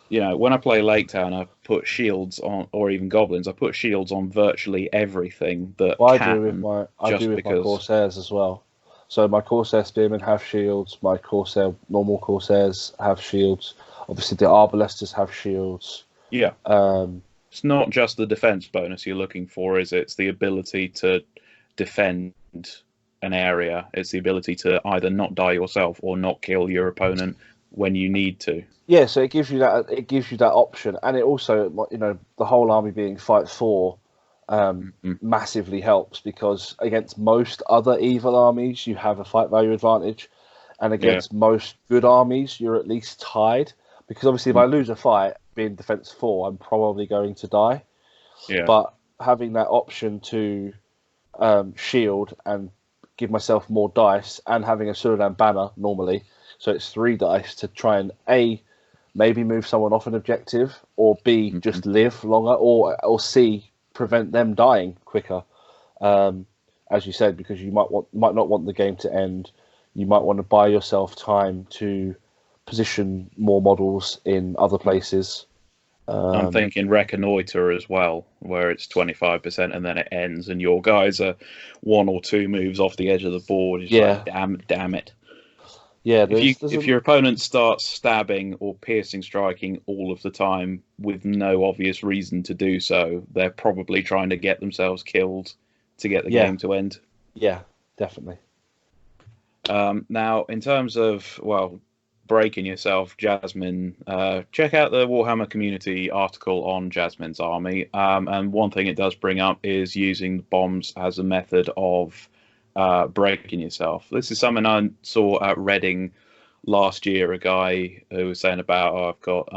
when I play Lake Town, I put shields on, or even goblins, I put shields on virtually everything that I do with my Corsairs as well. So my Corsair Spearmen have shields. My normal Corsairs have shields. Obviously, the Arbalesters have shields. Yeah. It's not just the defense bonus you're looking for, is it? It's the ability to defend an area. It's the ability to either not die yourself or not kill your opponent when you need to. Yeah, so it gives you that. It gives you that option, and it also, the whole army being fight 4, massively helps, because against most other evil armies, you have a fight value advantage, and against most good armies, you're at least tied. Because obviously, if I lose a fight being defense 4, I'm probably going to die. Yeah. But having that option to shield and give myself more dice, and having a Suradan banner normally, so it's 3 dice to try and A, maybe move someone off an objective, or B, just live longer, or C, prevent them dying quicker. As you said, because you might not want the game to end. You might want to buy yourself time to position more models in other places. I'm thinking Reconnoiter as well, where it's 25% and then it ends, and your guys are 1 or 2 moves off the edge of the board. It's like, damn it. Yeah, if your opponent starts stabbing or piercing striking all of the time with no obvious reason to do so, they're probably trying to get themselves killed to get the game to end. Yeah, definitely. Now, in terms of, breaking yourself, Jasmine, check out the Warhammer community article on Jasmine's army. And one thing it does bring up is using bombs as a method of breaking yourself. This is something I saw at Reading last year. A guy who was saying about, I've got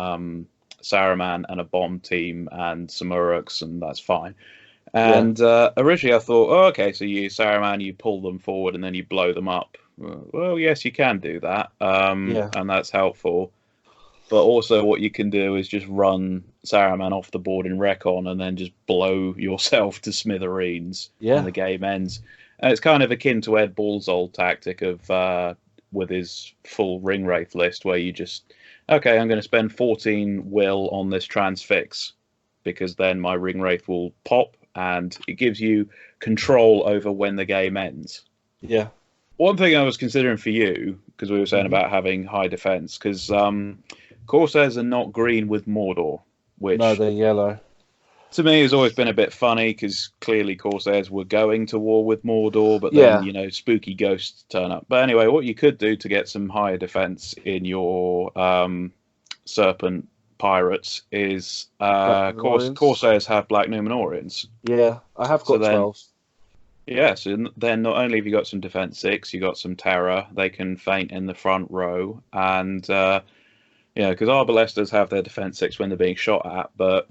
Saruman and a bomb team and some Uruks, and that's fine. And originally I thought, okay, so you use Saruman, you pull them forward and then you blow them up. Well, yes, you can do that, and that's helpful. But also what you can do is just run Saruman off the board in Recon and then just blow yourself to smithereens, and the game ends. And it's kind of akin to Ed Ball's old tactic of with his full ring wraith list, where you just, okay, I'm going to spend 14 will on this transfix, because then my ring wraith will pop, and it gives you control over when the game ends. Yeah. One thing I was considering for you, because we were saying about having high defense, because Corsairs are not green with Mordor, which... No, they're yellow. To me, has always been a bit funny, because clearly Corsairs were going to war with Mordor, but then, spooky ghosts turn up. But anyway, what you could do to get some higher defense in your Serpent Pirates is Corsairs have Black Numenorians. Yeah, I have got 12. Yeah, so then not only have you got some defense 6, you got some terror. They can feint in the front row, and because Arbalesters have their defense 6 when they're being shot at, but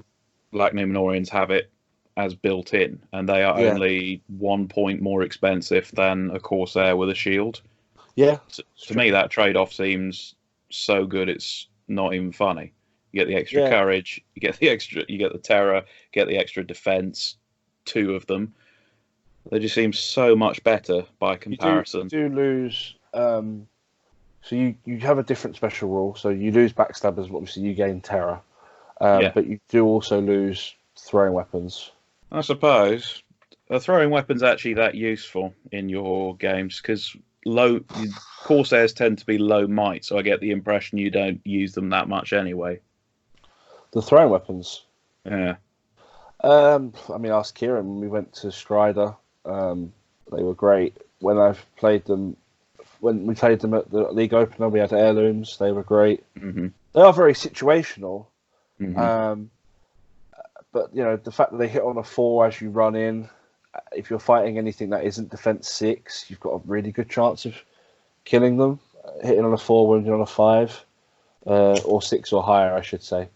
Black Numenorians have it as built in, and they are only 1 point more expensive than a Corsair with a shield. Yeah, so, to me, that trade-off seems so good it's not even funny. You get the extra courage, you get the terror, you get the extra defense, 2 of them. They just seem so much better by comparison. You do lose So you have a different special rule. So you lose backstabbers, but obviously you gain terror. Yeah. But you do also lose throwing weapons. I suppose. Are throwing weapons actually that useful in your games? Because Corsairs tend to be low might, so I get the impression you don't use them that much anyway. The throwing weapons. Yeah. I mean, ask Kieran when we went to Strider. They were great. When we played them at the League Opener, we had heirlooms. They were great. Mm-hmm. They are very situational. Mm-hmm. But the fact that they hit on a 4 as you run in, if you're fighting anything that isn't defense 6, you've got a really good chance of killing them. Hitting on a 4, wounding on a 5, or 6 or higher, I should say.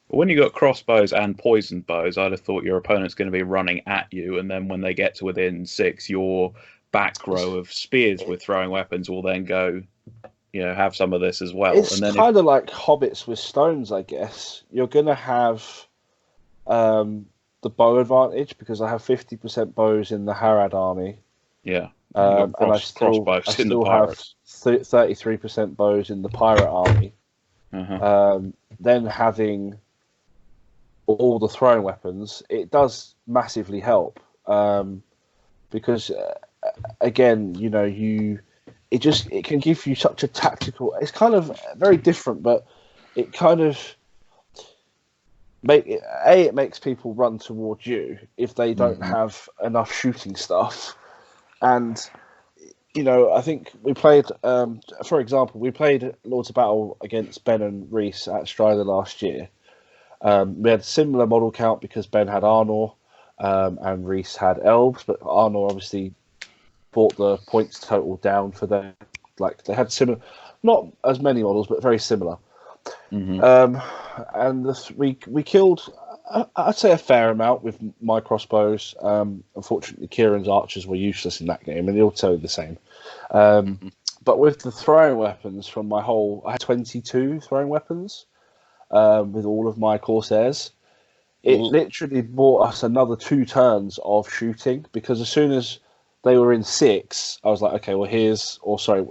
When you got crossbows and poisoned bows, I'd have thought your opponent's going to be running at you, and then when they get to within 6, your back row of spears with throwing weapons will then go, have some of this as well. It's and then kind of like hobbits with stones, I guess. You're going to have the bow advantage because I have 50% bows in the Harad army. Yeah. And I still have 33% bows in the pirate army. Uh-huh. Then having all the throwing weapons, it does massively help because again, it can give you such a tactical. It's kind of very different, but it kind of it makes people run towards you if they don't have enough shooting stuff, and I think we played, for example, we played Lords of Battle against Ben and Reese at Strider last year. We had a similar model count because Ben had Arnor and Reese had Elves, but Arnor obviously brought the points total down for them. Like they had similar, not as many models, but very similar. And we killed, I'd say, a fair amount with my crossbows. Unfortunately, Kieran's archers were useless in that game, and he'll tell you the same. But with the throwing weapons from I had 22 throwing weapons with all of my Corsairs. It literally bought us another 2 turns of shooting because as soon as they were in 6, I was like, okay, well as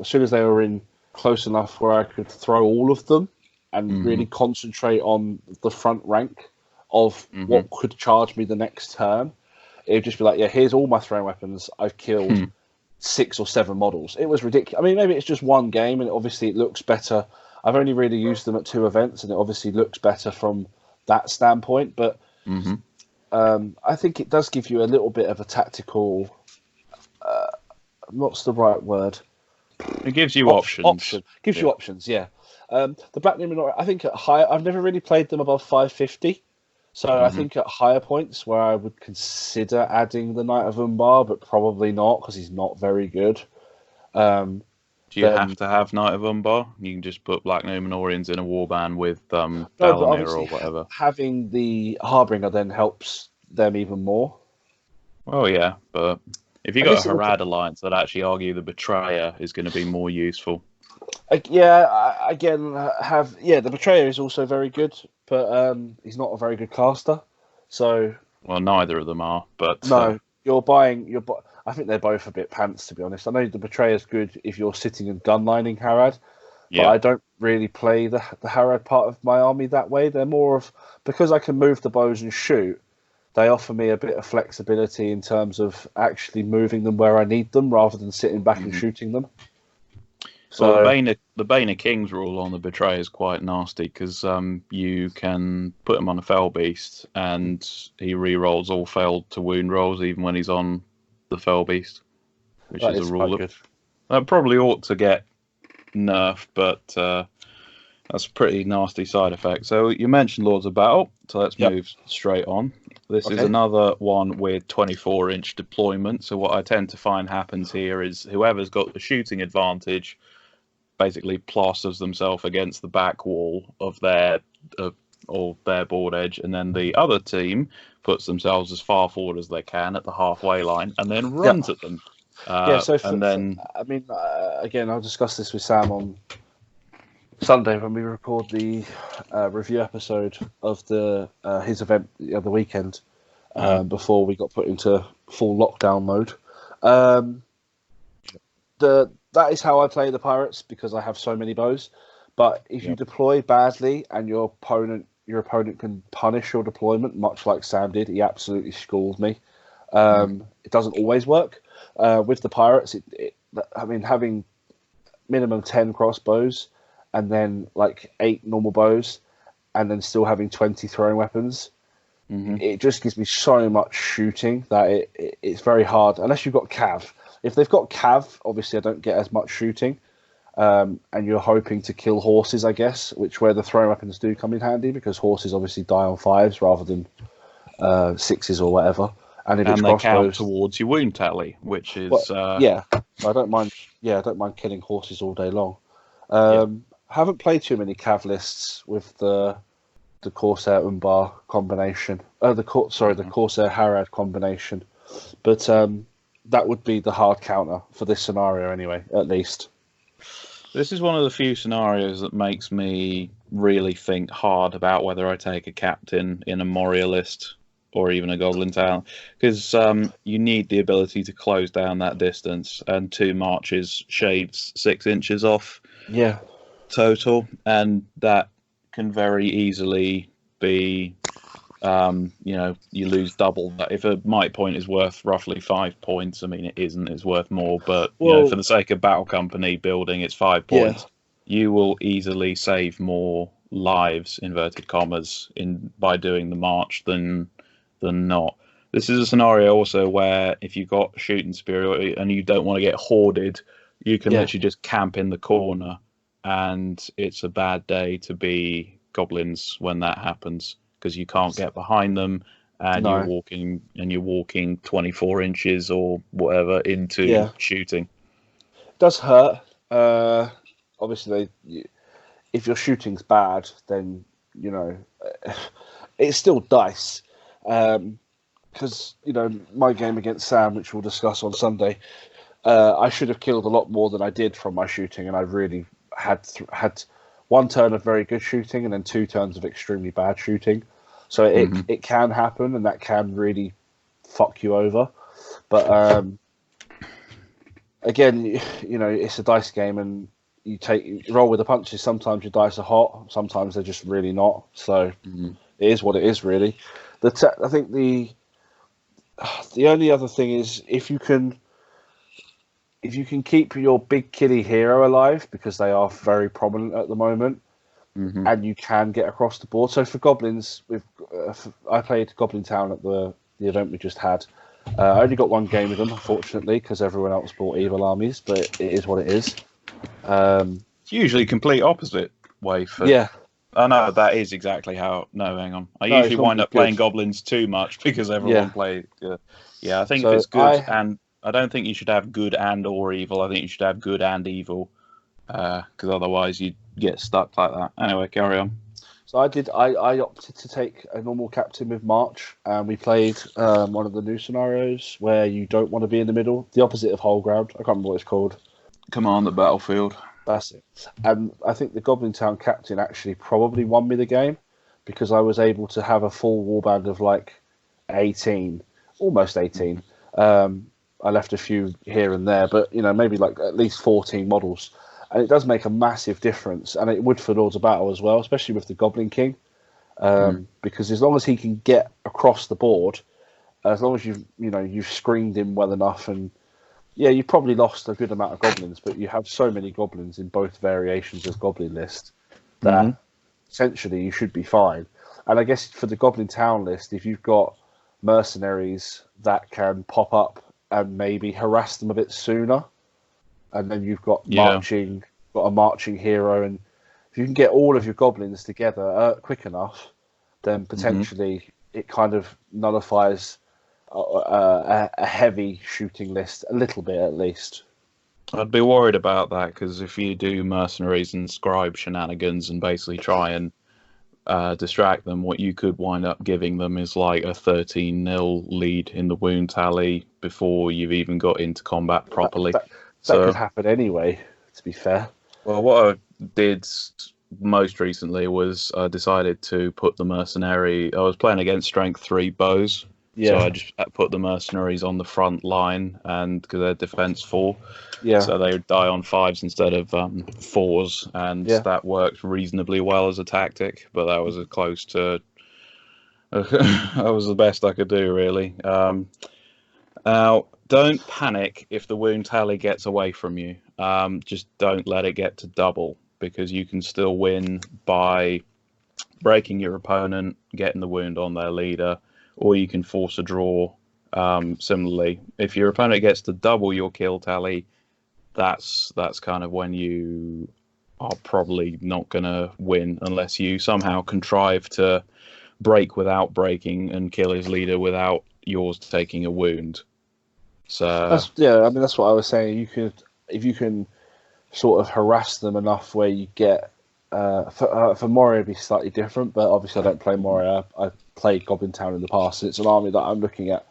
soon as they were in close enough where I could throw all of them and really concentrate on the front rank of what could charge me the next turn, it would just be like, yeah, here's all my throwing weapons. I've killed 6 or 7 models. It was ridiculous. I mean, maybe it's just one game, and obviously it looks better. I've only really used them at 2 events, and it obviously looks better from that standpoint. But I think it does give you a little bit of a tactical. What's the right word? It gives you options. Gives you options, yeah. The Black Numenor, I think at higher. I've never really played them above 550. So I think at higher points where I would consider adding the Knight of Umbar, but probably not because he's not very good. Do you have to have Knight of Umbar? You can just put Black Numenorians in a warband with Dalamir or whatever. Having the Harbinger then helps them even more. Oh yeah, but if you got a Harad alliance, I'd actually argue the Betrayer is going to be more useful. The Betrayer is also very good, but he's not a very good caster. So neither of them are. But no, I think they're both a bit pants, to be honest. I know the Betrayer's good if you're sitting and gunlining Harad, but I don't really play the Harad part of my army that way. They're more of, because I can move the bows and shoot, they offer me a bit of flexibility in terms of actually moving them where I need them rather than sitting back and shooting them. So the Bane of Kings rule on the Betrayer is quite nasty because you can put him on a Fell Beast and he re-rolls all failed to wound rolls even when he's on the Fell Beast, which is a rule that probably ought to get nerfed, but that's a pretty nasty side effect. So you mentioned Lords of Battle, so let's move straight on. This is another one with 24-inch deployment. So what I tend to find happens here is whoever's got the shooting advantage basically plasters themselves against the back wall of their board edge, and then the other team puts themselves as far forward as they can at the halfway line and then runs at them. Again, I'll discuss this with Sam on Sunday when we record the review episode of his event the other weekend before we got put into full lockdown mode. that is how I play the pirates because I have so many bows. But if you deploy badly and your opponent can punish your deployment, much like Sam did, he absolutely schooled me. It doesn't always work with the pirates. Having minimum 10 crossbows and then like 8 normal bows and then still having 20 throwing weapons, it just gives me so much shooting that it's very hard unless you've got cav. If they've got cav, obviously I don't get as much shooting, and you're hoping to kill horses, I guess, where the throwing weapons do come in handy because horses obviously die on 5s rather than 6s or whatever. And if it's they crossbows, count towards your wound tally, which is I don't mind. Yeah, I don't mind killing horses all day long. Haven't played too many cav lists with the Corsair Umbar combination. The Corsair Harad combination, but that would be the hard counter for this scenario anyway. At least this is one of the few scenarios that makes me really think hard about whether I take a captain in a Moria list or even a Goblin Town, because you need the ability to close down that distance, and 2 marches shaves 6 inches off total, and that can very easily be, you lose double that. If a might point is worth roughly 5 points, I mean, it isn't, it's worth more, but for the sake of Battle Company building, it's 5 points. You will easily save more lives, inverted commas, by doing the march than not. This is a scenario also where if you've got shooting superiority and you don't want to get hoarded, you can literally just camp in the corner, and it's a bad day to be goblins when that happens because you can't get behind them, and you're walking 24 inches or whatever into shooting. It does hurt. Obviously, if your shooting's bad, then it's still dice. Because my game against Sam, which we'll discuss on Sunday, I should have killed a lot more than I did from my shooting, and I really had 1 turn of very good shooting and then 2 turns of extremely bad shooting. So it can happen, and that can really fuck you over. But again, it's a dice game, and you roll with the punches. Sometimes your dice are hot, sometimes they're just really not. So it is what it is, really. I think the only other thing is if you can keep your big kiddie hero alive, because they are very prominent at the moment, and you can get across the board. So for goblins, I played Goblin Town at the event we just had. I only got 1 game with them, unfortunately, because everyone else bought evil armies. But it is what it is. It's usually complete opposite way for. Yeah. Oh, no, that is exactly how. No, hang on. I usually wind up playing goblins too much because everyone plays. I think if it's good, and I don't think you should have good and or evil. I think you should have good and evil, because otherwise you get stuck like that. Anyway, carry on. So I opted to take a normal captain with March, and we played one of the new scenarios where you don't want to be in the middle, the opposite of whole ground. I can't remember what it's called. Command the battlefield. That's it. And I think the Goblin Town captain actually probably won me the game because I was able to have a full warband of like 18, almost 18. I left a few here and there, but maybe like at least 14 models. And it does make a massive difference, and it would for Lords of Battle as well, especially with the Goblin King, because as long as he can get across the board, as long as you've screened him well enough, and you probably lost a good amount of goblins, but you have so many goblins in both variations of Goblin list that essentially you should be fine. And I guess for the Goblin Town list, if you've got mercenaries that can pop up and maybe harass them a bit sooner, and then you've got a marching hero, and if you can get all of your goblins together quick enough, then potentially it kind of nullifies a heavy shooting list a little bit at least. I'd be worried about that, because if you do mercenaries and scribe shenanigans and basically try and distract them, what you could wind up giving them is like a 13-0 lead in the wound tally before you've even got into combat properly. That could happen anyway, to be fair. Well, what I did most recently was I decided to put the mercenary. I was playing against strength 3 bows, So Yeah. I just put the mercenaries on the front line, and because they're defense 4, Yeah. so they would die on 5s instead of 4s, and Yeah. that worked reasonably well as a tactic. But that was as close to that was the best I could do, really. Now, don't panic if the wound tally gets away from you. Just don't let it get to double, because you can still win by breaking your opponent, getting the wound on their leader, or you can force a draw. Similarly, if your opponent gets to double your kill tally, that's kind of when you are probably not going to win, unless you somehow contrive to break without breaking and kill his leader without yours taking a wound. So I mean, that's what I was saying. If you can sort of harass them enough where you get for Moria it'd be slightly different, but obviously I don't play Moria. I played Goblin Town in the past, and it's an army that I'm looking at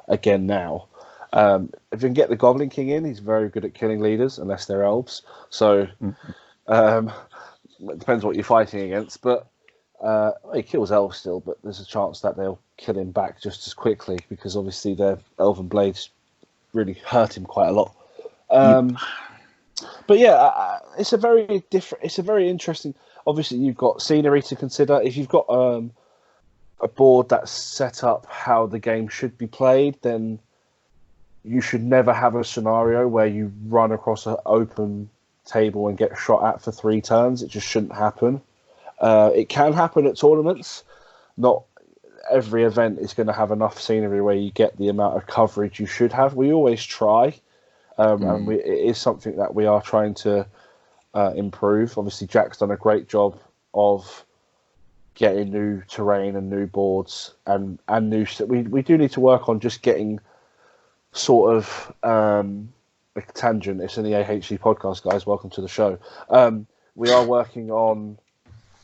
again now. If you can get the Goblin King in, he's very good at killing leaders, unless they're elves. So it depends what you're fighting against, but he kills elves still, but there's a chance that they'll kill him back just as quickly, because obviously their elven blades really hurt him quite a lot. But yeah, it's a very different. It's a very interesting. Obviously, you've got scenery to consider. If you've got a board that's set up how the game should be played, then you should never have a scenario where you run across an open table and get shot at for 3 turns. It just shouldn't happen. It can happen at tournaments. Not every event is going to have enough scenery where you get the amount of coverage you should have. We always try. And it is something that we are trying to improve. Obviously, Jack's done a great job of getting new terrain and new boards and new. We do need to work on just getting sort of a tangent. It's in the EAHC podcast, guys. Welcome to the show. We are working on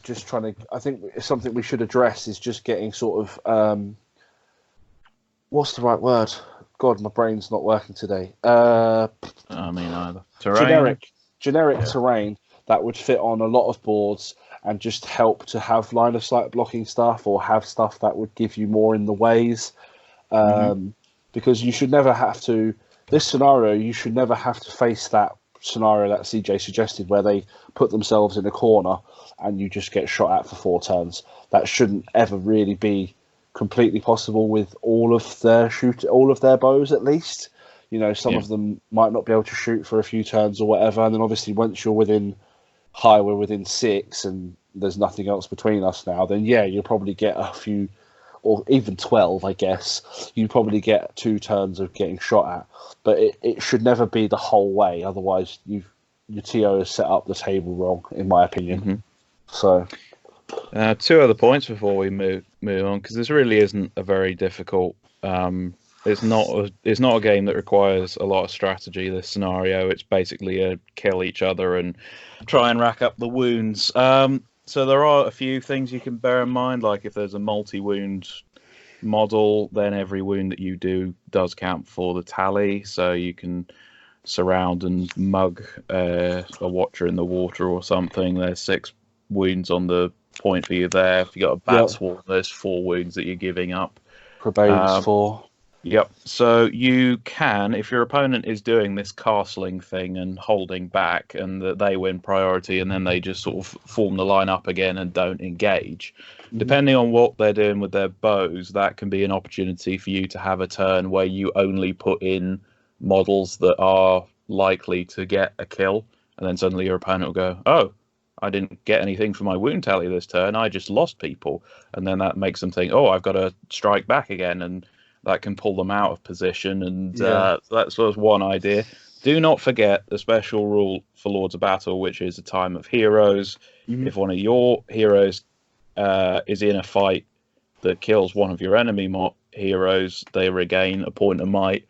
just trying to. I think it's something we should address is just getting sort of what's the right word? God, my brain's not working today. I mean, either terrain. Generic terrain that would fit on a lot of boards and just help to have line of sight blocking stuff, or have stuff that would give you more in the ways. Because you should never have to. This scenario, you should never have to face that scenario that CJ suggested, where they put themselves in a corner and you just get shot at for 4 turns. That shouldn't ever really be completely possible with all of their bows, at least. You know, some of them might not be able to shoot for a few turns or whatever, and then obviously once you're within we're within 6 and there's nothing else between us now, then you'll probably get a few, or even 12, I guess. You probably get 2 turns of getting shot at, but it should never be the whole way. Otherwise, your TO has set up the table wrong, in my opinion. So 2 other points before we move on, because this really isn't a very difficult. It's not a game that requires a lot of strategy. This scenario, it's basically a kill each other and try and rack up the wounds. So there are a few things you can bear in mind, like if there's a multi-wound model, then every wound that you do does count for the tally. So you can surround and mug a watcher in the water or something. There's 6 wounds on the point for you there. If you got a bat swarm, there's 4 wounds that you're giving up. Probade's 4. Yep. So you can, if your opponent is doing this castling thing and holding back, and that they win priority, and then they just sort of form the line up again and don't engage, depending on what they're doing with their bows, that can be an opportunity for you to have a turn where you only put in models that are likely to get a kill, and then suddenly your opponent will go, oh, I didn't get anything for my wound tally this turn, I just lost people. And then that makes them think, oh, I've got to strike back again, and that can pull them out of position. And that's sort of one idea. Do not forget the special rule for Lords of Battle, which is a time of heroes. If one of your heroes is in a fight that kills one of your enemy heroes, they regain a point of might,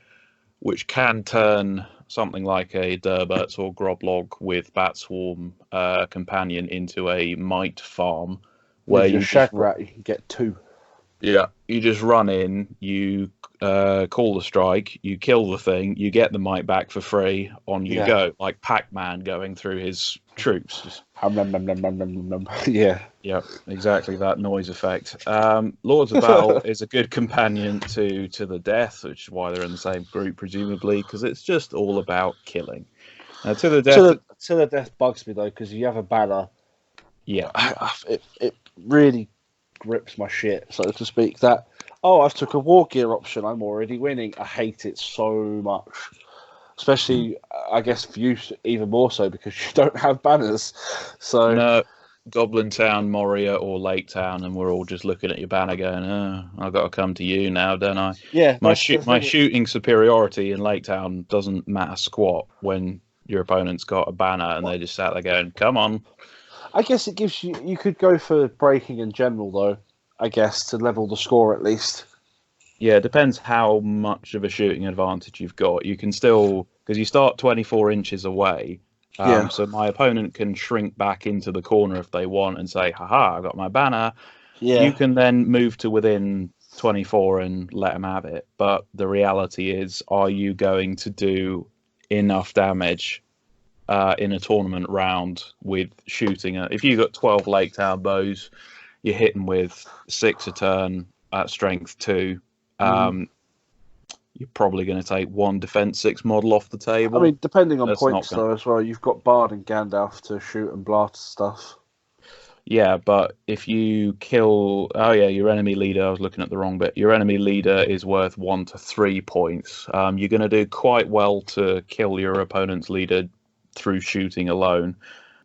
which can turn something like a Durbert or Groblog with Bat Swarm companion into a might farm, where with your Shag Rat, you can get 2. Yeah, you just run in, you call the strike, you kill the thing, you get the might back for free, on you go, like Pac-Man going through his troops. Yeah. Yeah, exactly that noise effect. Lords of Battle is a good companion to the death, which is why they're in the same group, presumably, because it's just all about killing. To the death. To the death bugs me though, because you have a banner. Yeah, it really grips my shit, so to speak. That I've took a war gear option. I'm already winning. I hate it so much, especially I guess for you even more so because you don't have banners. So no, Goblin Town, Moria, or Lake Town, and we're all just looking at your banner, going, "Oh, I've got to come to you now, don't I?" Yeah, my shooting superiority in Lake Town doesn't matter squat when your opponent's got a banner and they just sat there going, "Come on." I guess it gives you. You could go for breaking in general, though. I guess to level the score at least. Yeah, it depends how much of a shooting advantage you've got. You can still, because you start 24 inches away. Yeah. So my opponent can shrink back into the corner if they want and say, "Haha, I got my banner." Yeah. You can then move to within 24 and let them have it. But the reality is, are you going to do enough damage in a tournament round with shooting? If you got 12 Lake Town bows, you're hitting with 6 a turn at strength 2. You're probably going to take 1 defense 6 model off the table. I mean, depending on points though as well, you've got Bard and Gandalf to shoot and blast stuff. Yeah, but if you kill, your enemy leader, I was looking at the wrong bit. Your enemy leader is worth 1 to 3 points. You're going to do quite well to kill your opponent's leader through shooting alone.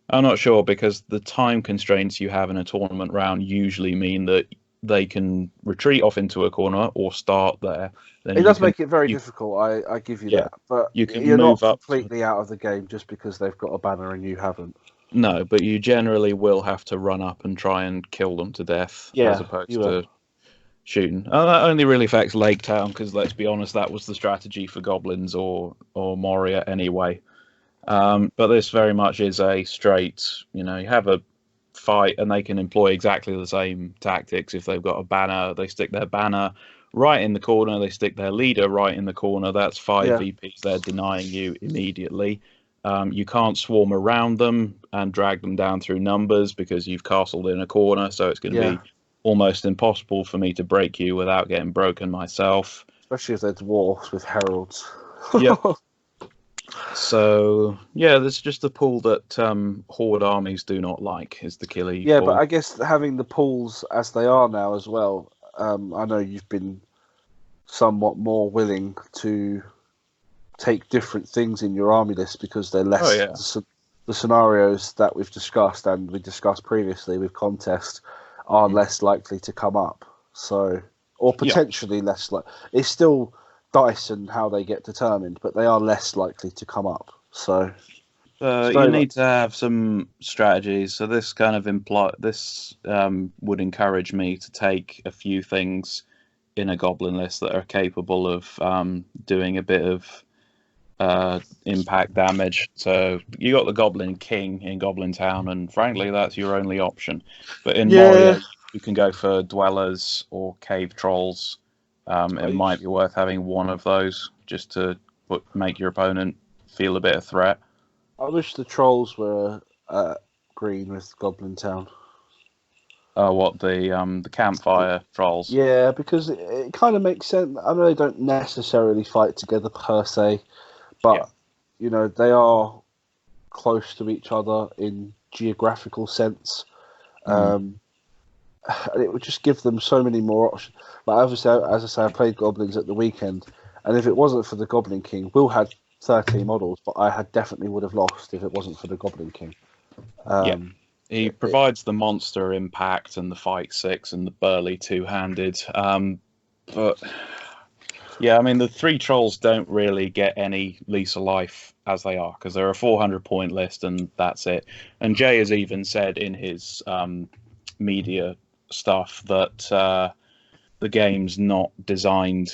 I'm not sure, because the time constraints you have in a tournament round usually mean that they can retreat off into a corner or start there. Then it does make it very difficult. I give you that, but you're not completely out of the game just because they've got a banner and you haven't. No, but you generally will have to run up and try and kill them to death, as opposed to shooting. That only really affects Lake Town, because let's be honest, that was the strategy for Goblins or Moria anyway. But this very much is a straight, you have a fight and they can employ exactly the same tactics. If they've got a banner, they stick their banner right in the corner, they stick their leader right in the corner. That's 5 VPs they're denying you immediately. You can't swarm around them and drag them down through numbers because you've castled in a corner, so it's going to be almost impossible for me to break you without getting broken myself. Especially if they're dwarfs with heralds. Yep. So, there's just a pool that Horde armies do not like, is the killer. But I guess having the pools as they are now as well, I know you've been somewhat more willing to take different things in your army list because they're less... The scenarios that we've discussed and we discussed previously with contest are less likely to come up. So, or potentially less like... It's still dice and how they get determined, but they are less likely to come up. So you need to have some strategies. So this kind of would encourage me to take a few things in a goblin list that are capable of doing a bit of impact damage. So you got the Goblin King in Goblin Town, and frankly, that's your only option. But in Moria, you can go for Dwellers or Cave Trolls. It might be worth having one of those just to make your opponent feel a bit of threat. I wish the Trolls were green with Goblin Town. The campfire Trolls? Yeah, because it kind of makes sense. I know they don't necessarily fight together per se, but they are close to each other in geographical sense. And it would just give them so many more options. Like obviously, as I say, I played Goblins at the weekend, and if it wasn't for the Goblin King, Will had 13 models, but I definitely would have lost if it wasn't for the Goblin King. He provides the monster impact and the fight 6 and the burly 2-handed. But the 3 trolls don't really get any lease of life as they are, because they're a 400-point list and that's it. And Jay has even said in his media stuff that the game's not designed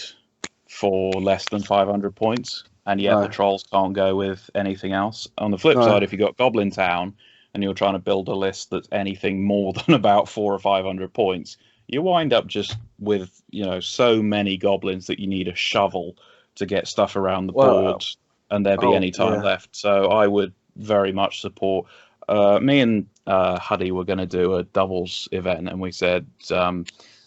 for less than 500 points, and yet the trolls can't go with anything else. On the flip side, if you've got Goblin Town and you're trying to build a list that's anything more than about 400 or 500 points, you wind up just with, so many goblins that you need a shovel to get stuff around the board and there be any time left. So I would very much support. Me and Huddy were going to do a doubles event, and we said,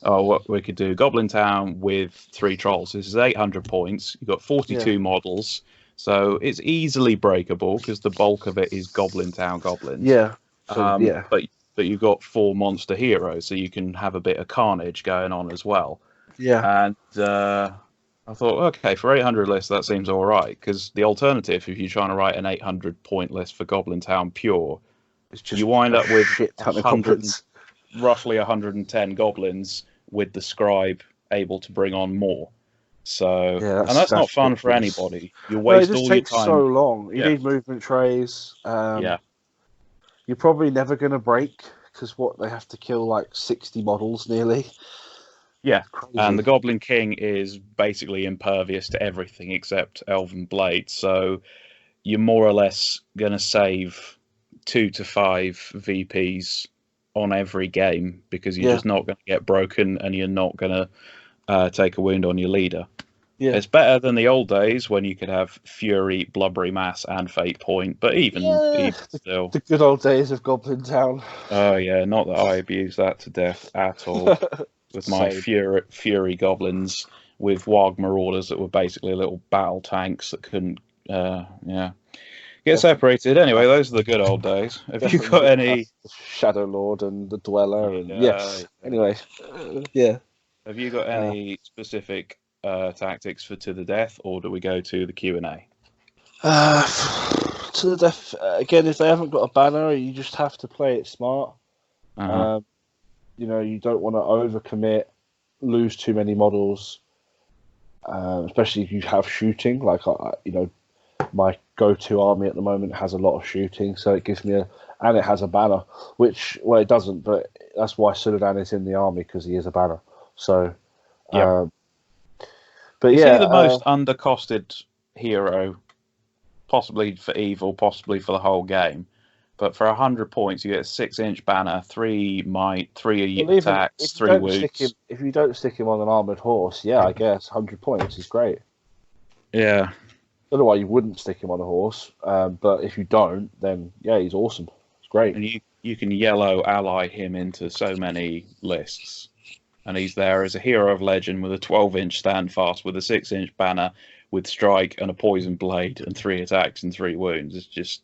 what we could do Goblin Town with 3 trolls. This is 800 points. You've got 42 models, so it's easily breakable because the bulk of it is Goblin Town goblins. Yeah. So, But you've got 4 monster heroes, so you can have a bit of carnage going on as well. Yeah. And I thought, okay, for 800 lists, that seems all right, because the alternative, if you're trying to write an 800 point list for Goblin Town pure, you wind up with roughly 110 goblins with the scribe able to bring on more. So, and that's not fun for anybody. You waste all your time. It takes so long. You need movement trays. You're probably never going to break, because they have to kill like 60 models nearly. Yeah, crazy. And the Goblin King is basically impervious to everything except Elven Blade. So you're more or less going to save 2 to 5 VPs on every game, because you're just not going to get broken, and you're not going to take a wound on your leader. Yeah. It's better than the old days when you could have Fury, Blubbery Mass, and Fate Point, but even still. The good old days of Goblin Town. Oh, yeah, not that I abuse that to death at all. With my Fury Goblins with Warg Marauders that were basically little battle tanks that couldn't, get separated. Anyway, those are the good old days. Have you got any... Shadow Lord and the Dweller, and anyway, Have you got any specific tactics for To the Death, or do we go to the Q&A? To the Death, again, if they haven't got a banner, you just have to play it smart. You don't want to overcommit, lose too many models, especially if you have shooting. Like, my go-to army at the moment has a lot of shooting, so it gives me and it has a banner, which, it doesn't, but that's why Suladan is in the army, because he is a banner. So, but is he the most undercosted hero, possibly for evil, possibly for the whole game? But for 100 points, you get a 6-inch banner, 3 might, 3 attacks, 3 wounds. If you don't stick him on an armored horse, I guess 100 points is great. Yeah. I don't know why you wouldn't stick him on a horse, but if you don't, then he's awesome. It's great. And you can yellow ally him into so many lists. And he's there as a hero of legend with a 12-inch standfast, with a 6-inch banner, with strike and a poison blade and 3 attacks and 3 wounds. It's just,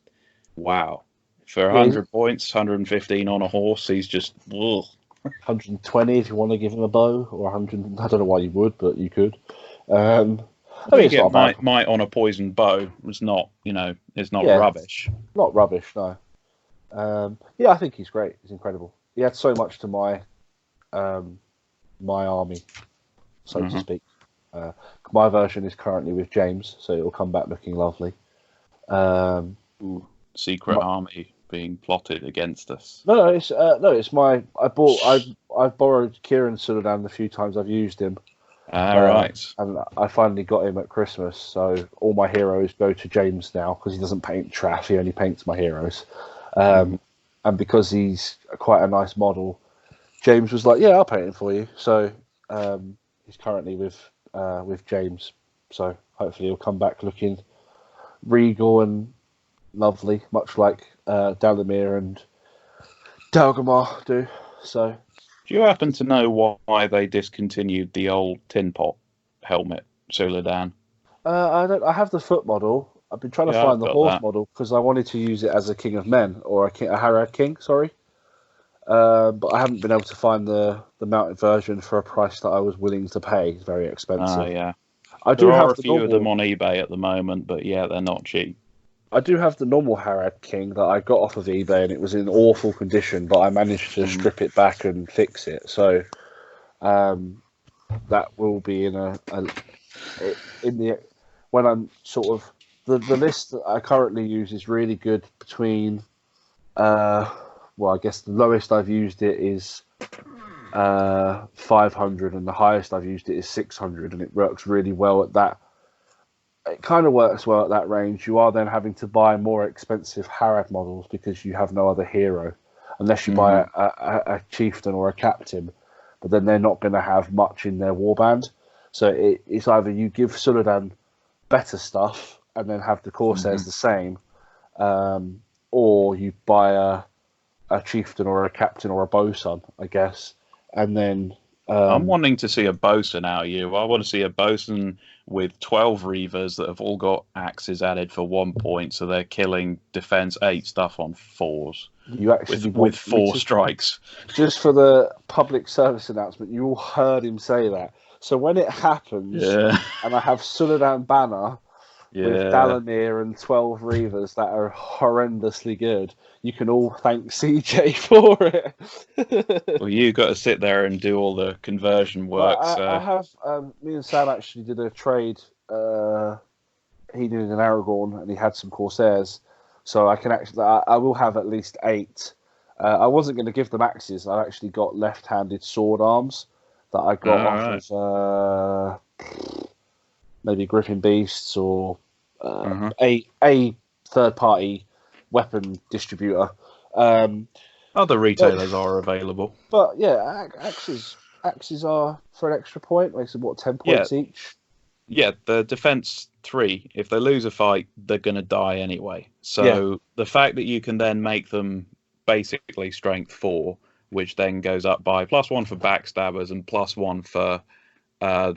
wow. For 100 points, 115 on a horse, he's just... Ugh. 120 if you want to give him a bow, or 100... I don't know why you would, but you could. I mean, it's not might on a poison bow. It's not, it's not rubbish. Not rubbish, no. I think he's great. He's incredible. He adds so much to my army, so to speak. My version is currently with James, so it'll come back looking lovely. Secret army being plotted against us. No, it's my. I've borrowed Kieran Suladan a few times. I've used him. Right. And I finally got him at Christmas, so all my heroes go to James now, because he doesn't paint Traff, he only paints my heroes. And because he's quite a nice model, James was like, I'll paint him for you. So he's currently with James, so hopefully he'll come back looking regal and lovely, much like Dalamir and Dalgamar do. So... Do you happen to know why they discontinued the old tin pot helmet, Suladan? I don't. I have the foot model. I've been trying to find the horse model, because I wanted to use it as a King of Men, or a Harad King, sorry. But I haven't been able to find the mounted version for a price that I was willing to pay. It's very expensive. There are a few of them on eBay at the moment, but they're not cheap. I do have the normal Harad King that I got off of eBay, and it was in awful condition, but I managed to strip it back and fix it. So that will be when I'm sort of the list that I currently use is really good between. I guess the lowest I've used it is 500, and the highest I've used it is 600, and it works really well at that. It kind of works well at that range. You are then having to buy more expensive Harad models, because you have no other hero, unless you buy a chieftain or a captain. but then they're not going to have much in their warband. So it's either you give Suladan better stuff and then have the Corsairs the same, or you buy a chieftain or a captain or a bosun, I guess, and then. I'm wanting to see a bosun out of you. I want to see a bosun with 12 Reavers that have all got axes added for 1 point, so they're killing defense 8 stuff on 4s. You actually with 4 strikes. Just for the public service announcement, you all heard him say that. So when it happens, and I have Suladan banner with Dalamir and 12 Reavers that are horrendously good, you can all thank CJ for it. Well, you got to sit there and do all the conversion work. I have. Me and Sam actually did a trade. He did an Aragorn and he had some Corsairs, so I can actually. I will have at least 8. I wasn't going to give them axes. I actually got left-handed sword arms that I got off of maybe Griffin Beasts or a third-party weapon distributor. Other retailers are available. But yeah, axes are for an extra point. Makes them 10 points each. Yeah, the defense 3. If they lose a fight, they're going to die anyway. So the fact that you can then make them basically strength 4, which then goes up by +1 for backstabbers and +1 for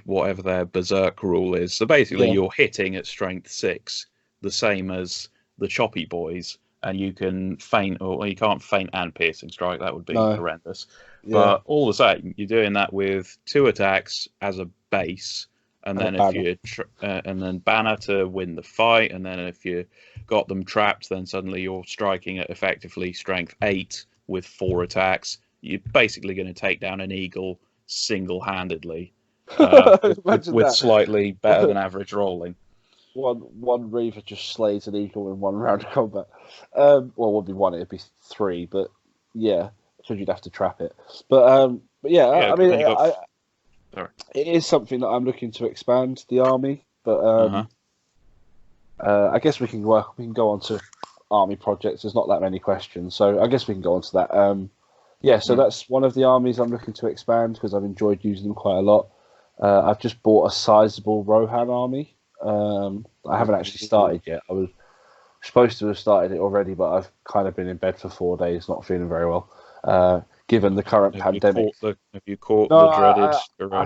whatever their berserk rule is. So basically, you're hitting at strength 6, the same as the choppy boys. And you can feint, or you can't feint and piercing strike. That would be horrendous. Yeah. But all the same, you're doing that with 2 attacks as a base, and then if you and then banner to win the fight, and then if you got them trapped, then suddenly you're striking at effectively strength 8 with 4 attacks. You're basically going to take down an eagle single-handedly with slightly better than average rolling. One Reaver just slays an eagle in 1 round of combat. Well, it would be 1, it'd be 3, but yeah, because you'd have to trap it. But yeah, I mean, it is something that I'm looking to expand the army. But I guess we can go on to army projects. There's not that many questions, so I guess we can go on to that. So that's one of the armies I'm looking to expand because I've enjoyed using them quite a lot. I've just bought a sizable Rohan army. I haven't actually started yet. I was supposed to have started it already, but I've kind of been in bed for 4 days, not feeling very well. Given the current pandemic, have you caught the dreaded corona?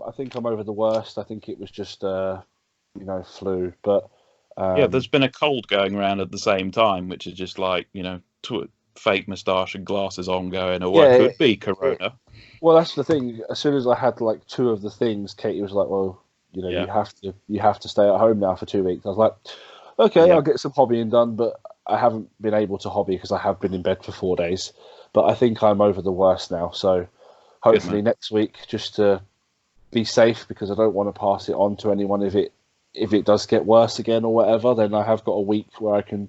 I think I'm over the worst. I think it was just flu. But there's been a cold going around at the same time, which is just like fake moustache and glasses on going, or what could be corona. Well, that's the thing. As soon as I had like 2 of the things, Katie was like, "Well, you have to stay at home now for 2 weeks." I was like, "Okay, I'll get some hobbying done," but I haven't been able to hobby because I have been in bed for 4 days. But I think I'm over the worst now, so hopefully next week, just to be safe, because I don't want to pass it on to anyone if it does get worse again or whatever. Then I have got a week where I can,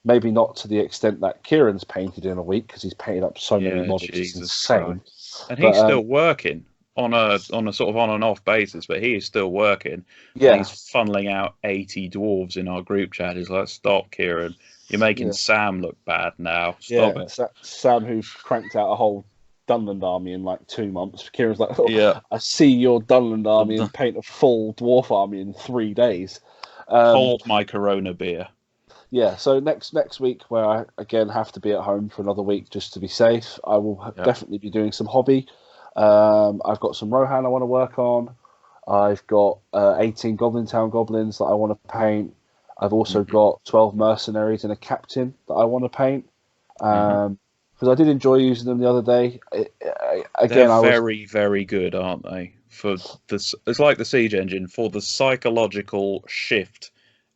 maybe not to the extent that Kieran's painted in a week, because he's painted up so many models. It's insane. And he's still working on a sort of on and off basis, but he is still working. Yeah, and he's funneling out 80 dwarves in our group chat. He's like, "Stop, Kieran. You're making Sam look bad now. Stop it." Sam, who cranked out a whole Dunland army in like 2 months. Kieran's like, "I see your Dunland army and paint a full dwarf army in 3 days." Hold my Corona beer. Yeah, so next week, where I again have to be at home for another week just to be safe, I will definitely be doing some hobby. I've got some Rohan I want to work on. I've got 18 Goblin Town goblins that I want to paint. I've also got 12 mercenaries and a captain that I want to paint. Because I did enjoy using them the other day. They're very, very good, aren't they? For this, it's like the Siege Engine, for the psychological shift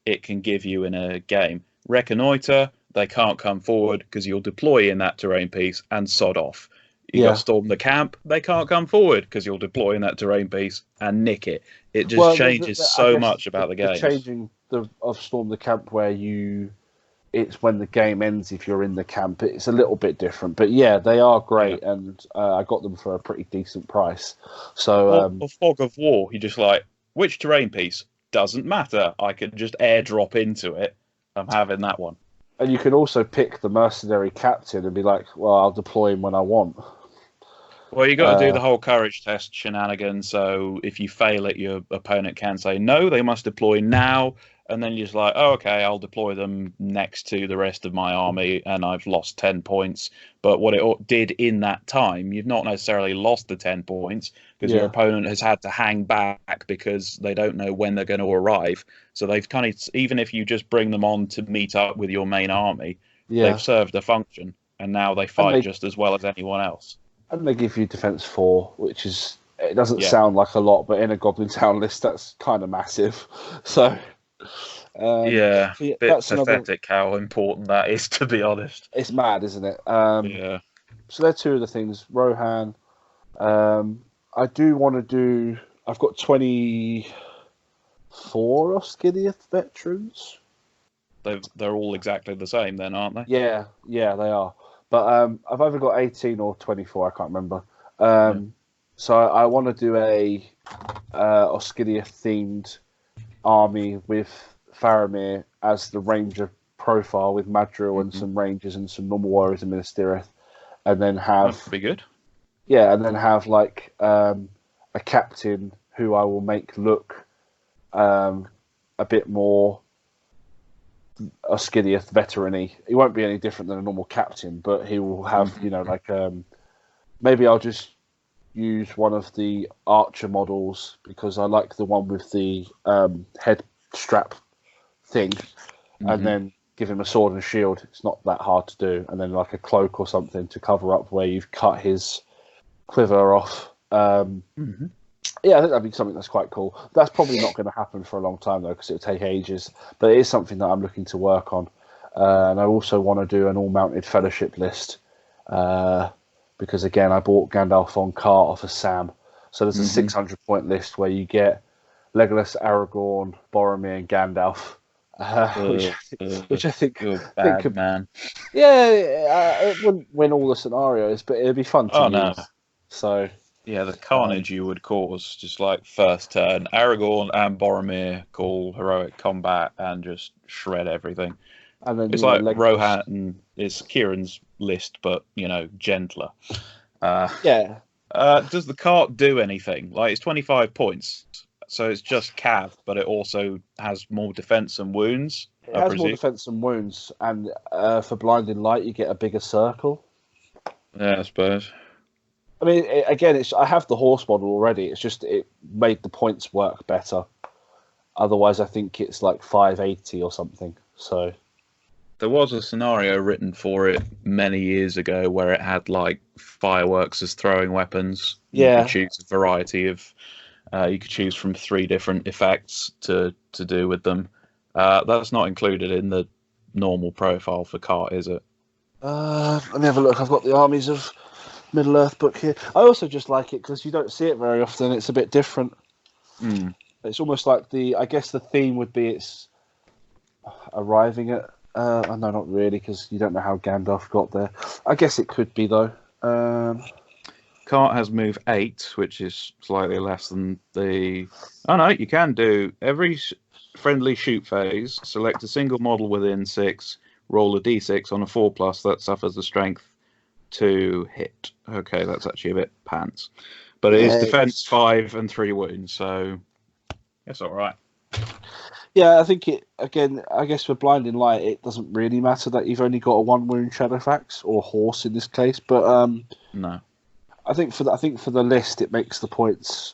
it can give you in a game. Reconnoiter, they can't come forward because you'll deploy in that terrain piece and sod off. You got Storm the Camp, they can't come forward because you'll deploy in that terrain piece and nick it. It just changes so much about the game. Changing of Storm the Camp, where it's when the game ends if you're in the camp. It's a little bit different, but yeah, they are great, and I got them for a pretty decent price. So, or Fog of War, you just like, which terrain piece? Doesn't matter. I can just airdrop into it. I'm having that one. And you can also pick the mercenary captain and be like, well, I'll deploy him when I want. Well, you got to do the whole courage test shenanigan. So if you fail it, your opponent can say no, they must deploy now, and then you're just like, oh, okay, I'll deploy them next to the rest of my army, and I've lost 10 points. But what it did in that time, you've not necessarily lost the 10 points because your Yeah, opponent has had to hang back because they don't know when they're going to arrive. So they've kind of, even if you just bring them on to meet up with your main army, they've yeah, served a function, and now they and fight just as well as anyone else. they give you defense 4, which is, it doesn't Yeah. sound like a lot, but in a Goblin Town list, that's kind of massive. So, Yeah, so yeah, bit that's another. pathetic how important that is, to be honest. It's mad, isn't it? Yeah. So they're two of the things. Rohan. I do want to do. I've got 24 Osgiliath veterans. They're all exactly the same then, aren't they? Yeah, yeah, they are. But I've either got 18 or 24. I can't remember. Yeah. So I want to do a Osgiliath themed army with Faramir as the ranger profile with Madril and some rangers and some normal warriors and Minas Tirith, and then have That'd be good. like a captain who I will make look a bit more Osgiliath veteran-y. He won't be any different than a normal captain, but he will have, maybe I'll just use one of the archer models because I like the one with the head strap thing, and then give him a sword and a shield. It's not that hard to do, and then like a cloak or something to cover up where you've cut his quiver off. Yeah, I think that'd be something that's quite cool. That's probably not going to happen for a long time though, because it'll take ages. But it is something that I'm looking to work on, and I also want to do an all-mounted fellowship list because again, I bought Gandalf on cart off of Sam, so there's a 600-point list where you get Legolas, Aragorn, Boromir, and Gandalf, which I think, You're a bad could, man. yeah, it wouldn't win all the scenarios, but it'd be fun to use. No. So. Yeah, the carnage you would cause, just like first turn, Aragorn and Boromir call heroic combat and just shred everything. And then, It's like Rohan is Kieran's list, but gentler. Yeah. Does the cart do anything? Like, it's 25 points, so it's just cav, but it also has more defense and wounds. It has more defense and wounds, and for blinding light, you get a bigger circle. Yeah, I suppose. I mean, again, I have the horse model already. It's just it made the points work better. Otherwise, I think it's like 580 or something. So there was a scenario written for it many years ago where it had like fireworks as throwing weapons. Yeah. You could choose a variety of. You could choose from 3 different effects to do with them. That's not included in the normal profile for cart, is it? Let me have a look. I've got the Armies of Middle-earth book here. I also just like it because you don't see it very often. It's a bit different. It's almost like I guess the theme would be it's arriving at. No, not really, because you don't know how Gandalf got there. I guess it could be though. Cart has move 8, which is slightly less than the. Oh no, you can do every friendly shoot phase. Select a single model within 6. Roll a d6 on a 4+ that suffers the strength to hit. Okay, that's actually a bit pants, but it is defense 5 and 3 wounds, so it's all right. Yeah, I think it again. I guess for blinding light, it doesn't really matter that you've only got a 1 wound Shadowfax or horse in this case. But no, I think for the list, it makes the points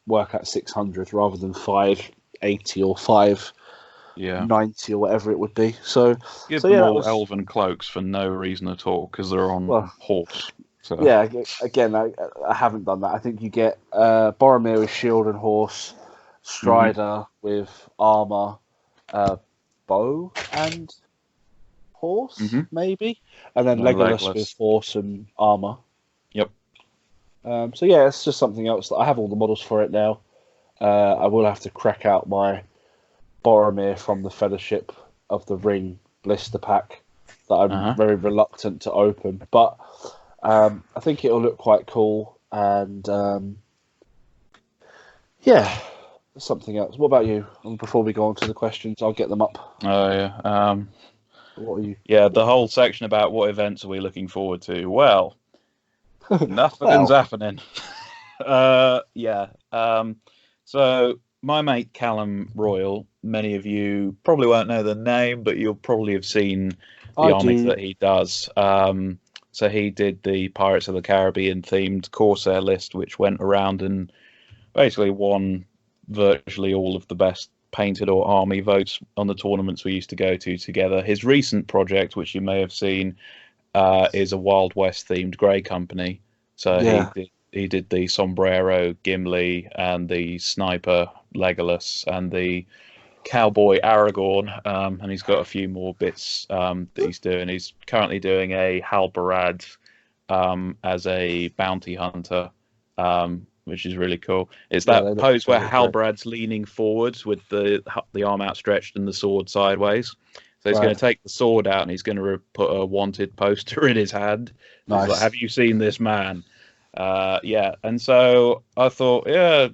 work at 600 rather than 580 or 590 or whatever it would be. So give them all elven cloaks for no reason at all because they're on horse. So. Yeah, again, I haven't done that. I think you get Boromir with shield and horse, Strider with armor, bow and horse, maybe, and then Legolas with horse and armor. Yep. So yeah, it's just something else. I have all the models for it now. I will have to crack out my Boromir from the Fellowship of the Ring blister pack that I'm very reluctant to open, but I think it'll look quite cool. And yeah, something else. What about you? And before we go on to the questions, I'll get them up. Oh yeah. What are you? Yeah, the whole section about what events are we looking forward to. Well, nothing's happening. Yeah. So my mate Callum Royal, many of you probably won't know the name, but you'll probably have seen the I armies do. that he does. So he did the Pirates of the Caribbean themed Corsair list, which went around and basically won virtually all of the best painted or army votes on the tournaments we used to go to together. His recent project, which you may have seen, is a Wild West themed Grey Company. So Yeah. he did the Sombrero Gimli and the Sniper Legolas and the Cowboy Aragorn, and he's got a few more bits that he's doing. He's currently doing a Halbarad as a bounty hunter, which is really cool. It's that pose where Halbarad's leaning forwards with the arm outstretched and the sword sideways. So he's going to take the sword out and he's going to put a wanted poster in his hand. Nice. He's like, have you seen this man? Yeah. And so I thought, yeah,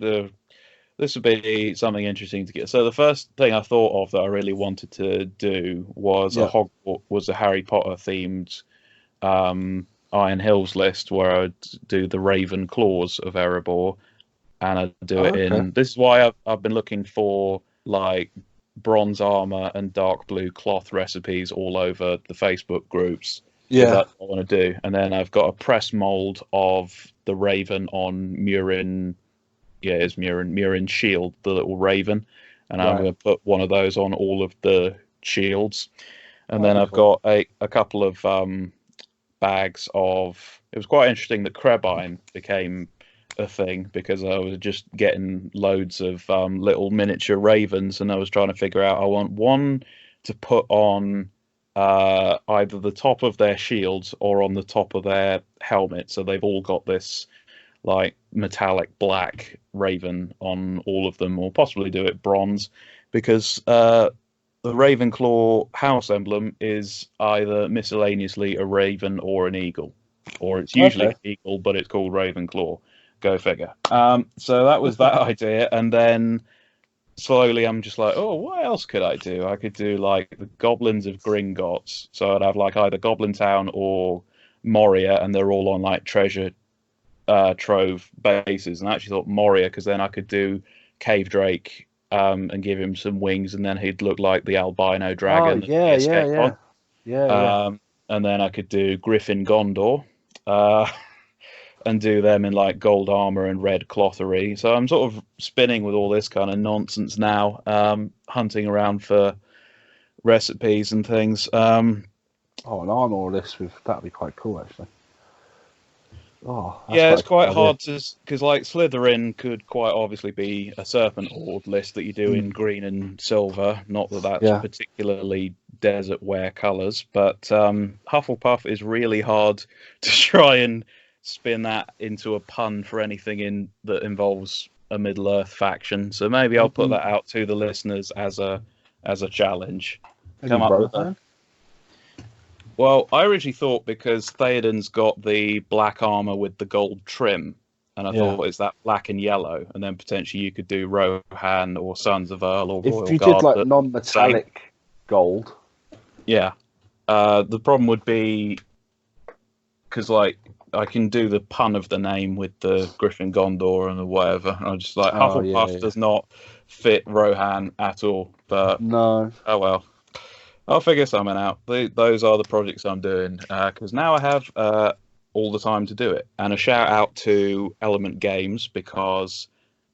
this would be something interesting to get. So the first thing I thought of that I really wanted to do was a Harry Potter themed Iron Hills list where I'd do the Raven Claws of Erebor, and I'd do it in. This is why I've been looking for like bronze armor and dark blue cloth recipes all over the Facebook groups. Yeah, that's what I want to do. And then I've got a press mold of the Raven on Murin. Yeah, it's Murin's shield, the little Raven, and I'm going to put one of those on all of the shields. And then I've got a couple of bags of. It was quite interesting that Krebine became a thing because I was just getting loads of little miniature ravens, and I was trying to figure out. I want one to put on either the top of their shields or on the top of their helmet, so they've all got this like metallic black raven on all of them, or possibly do it bronze, because the Ravenclaw house emblem is either miscellaneously a raven or an eagle, or it's usually an eagle, but it's called Ravenclaw. Go figure. So that was that idea, and then slowly I'm just like, oh, what else could I do? I could do like the Goblins of Gringotts, so I'd have like either Goblin Town or Moria, and they're all on like treasure trove bases. And I actually thought Moria, because then I could do Cave Drake and give him some wings, and then he'd look like the albino dragon. And then I could do Griffin Gondor and do them in like gold armor and red clothery. So I'm sort of spinning with all this kind of nonsense now, hunting around for recipes and things. An armor list that'd be quite cool, actually. Yeah, it's quite hard to, because like Slytherin could quite obviously be a Serpent Horde list that you do in green and silver. Not that that's particularly desert wear colours, but Hufflepuff is really hard to try and spin that into a pun for anything that involves a Middle Earth faction. So maybe I'll put that out to the listeners as a challenge. Come up with that. Well, I originally thought, because Theoden's got the black armor with the gold trim, and I thought it's that black and yellow, and then potentially you could do Rohan or Sons of Earl or Royal Guard. If you did like non-metallic gold. Yeah. The problem would be, because like I can do the pun of the name with the Griffin Gondor and the whatever, and I'm just like, Hufflepuff does not fit Rohan at all. But no. Oh well. I'll figure something out. Those are the projects I'm doing, because now I have all the time to do it. And a shout out to Element Games, because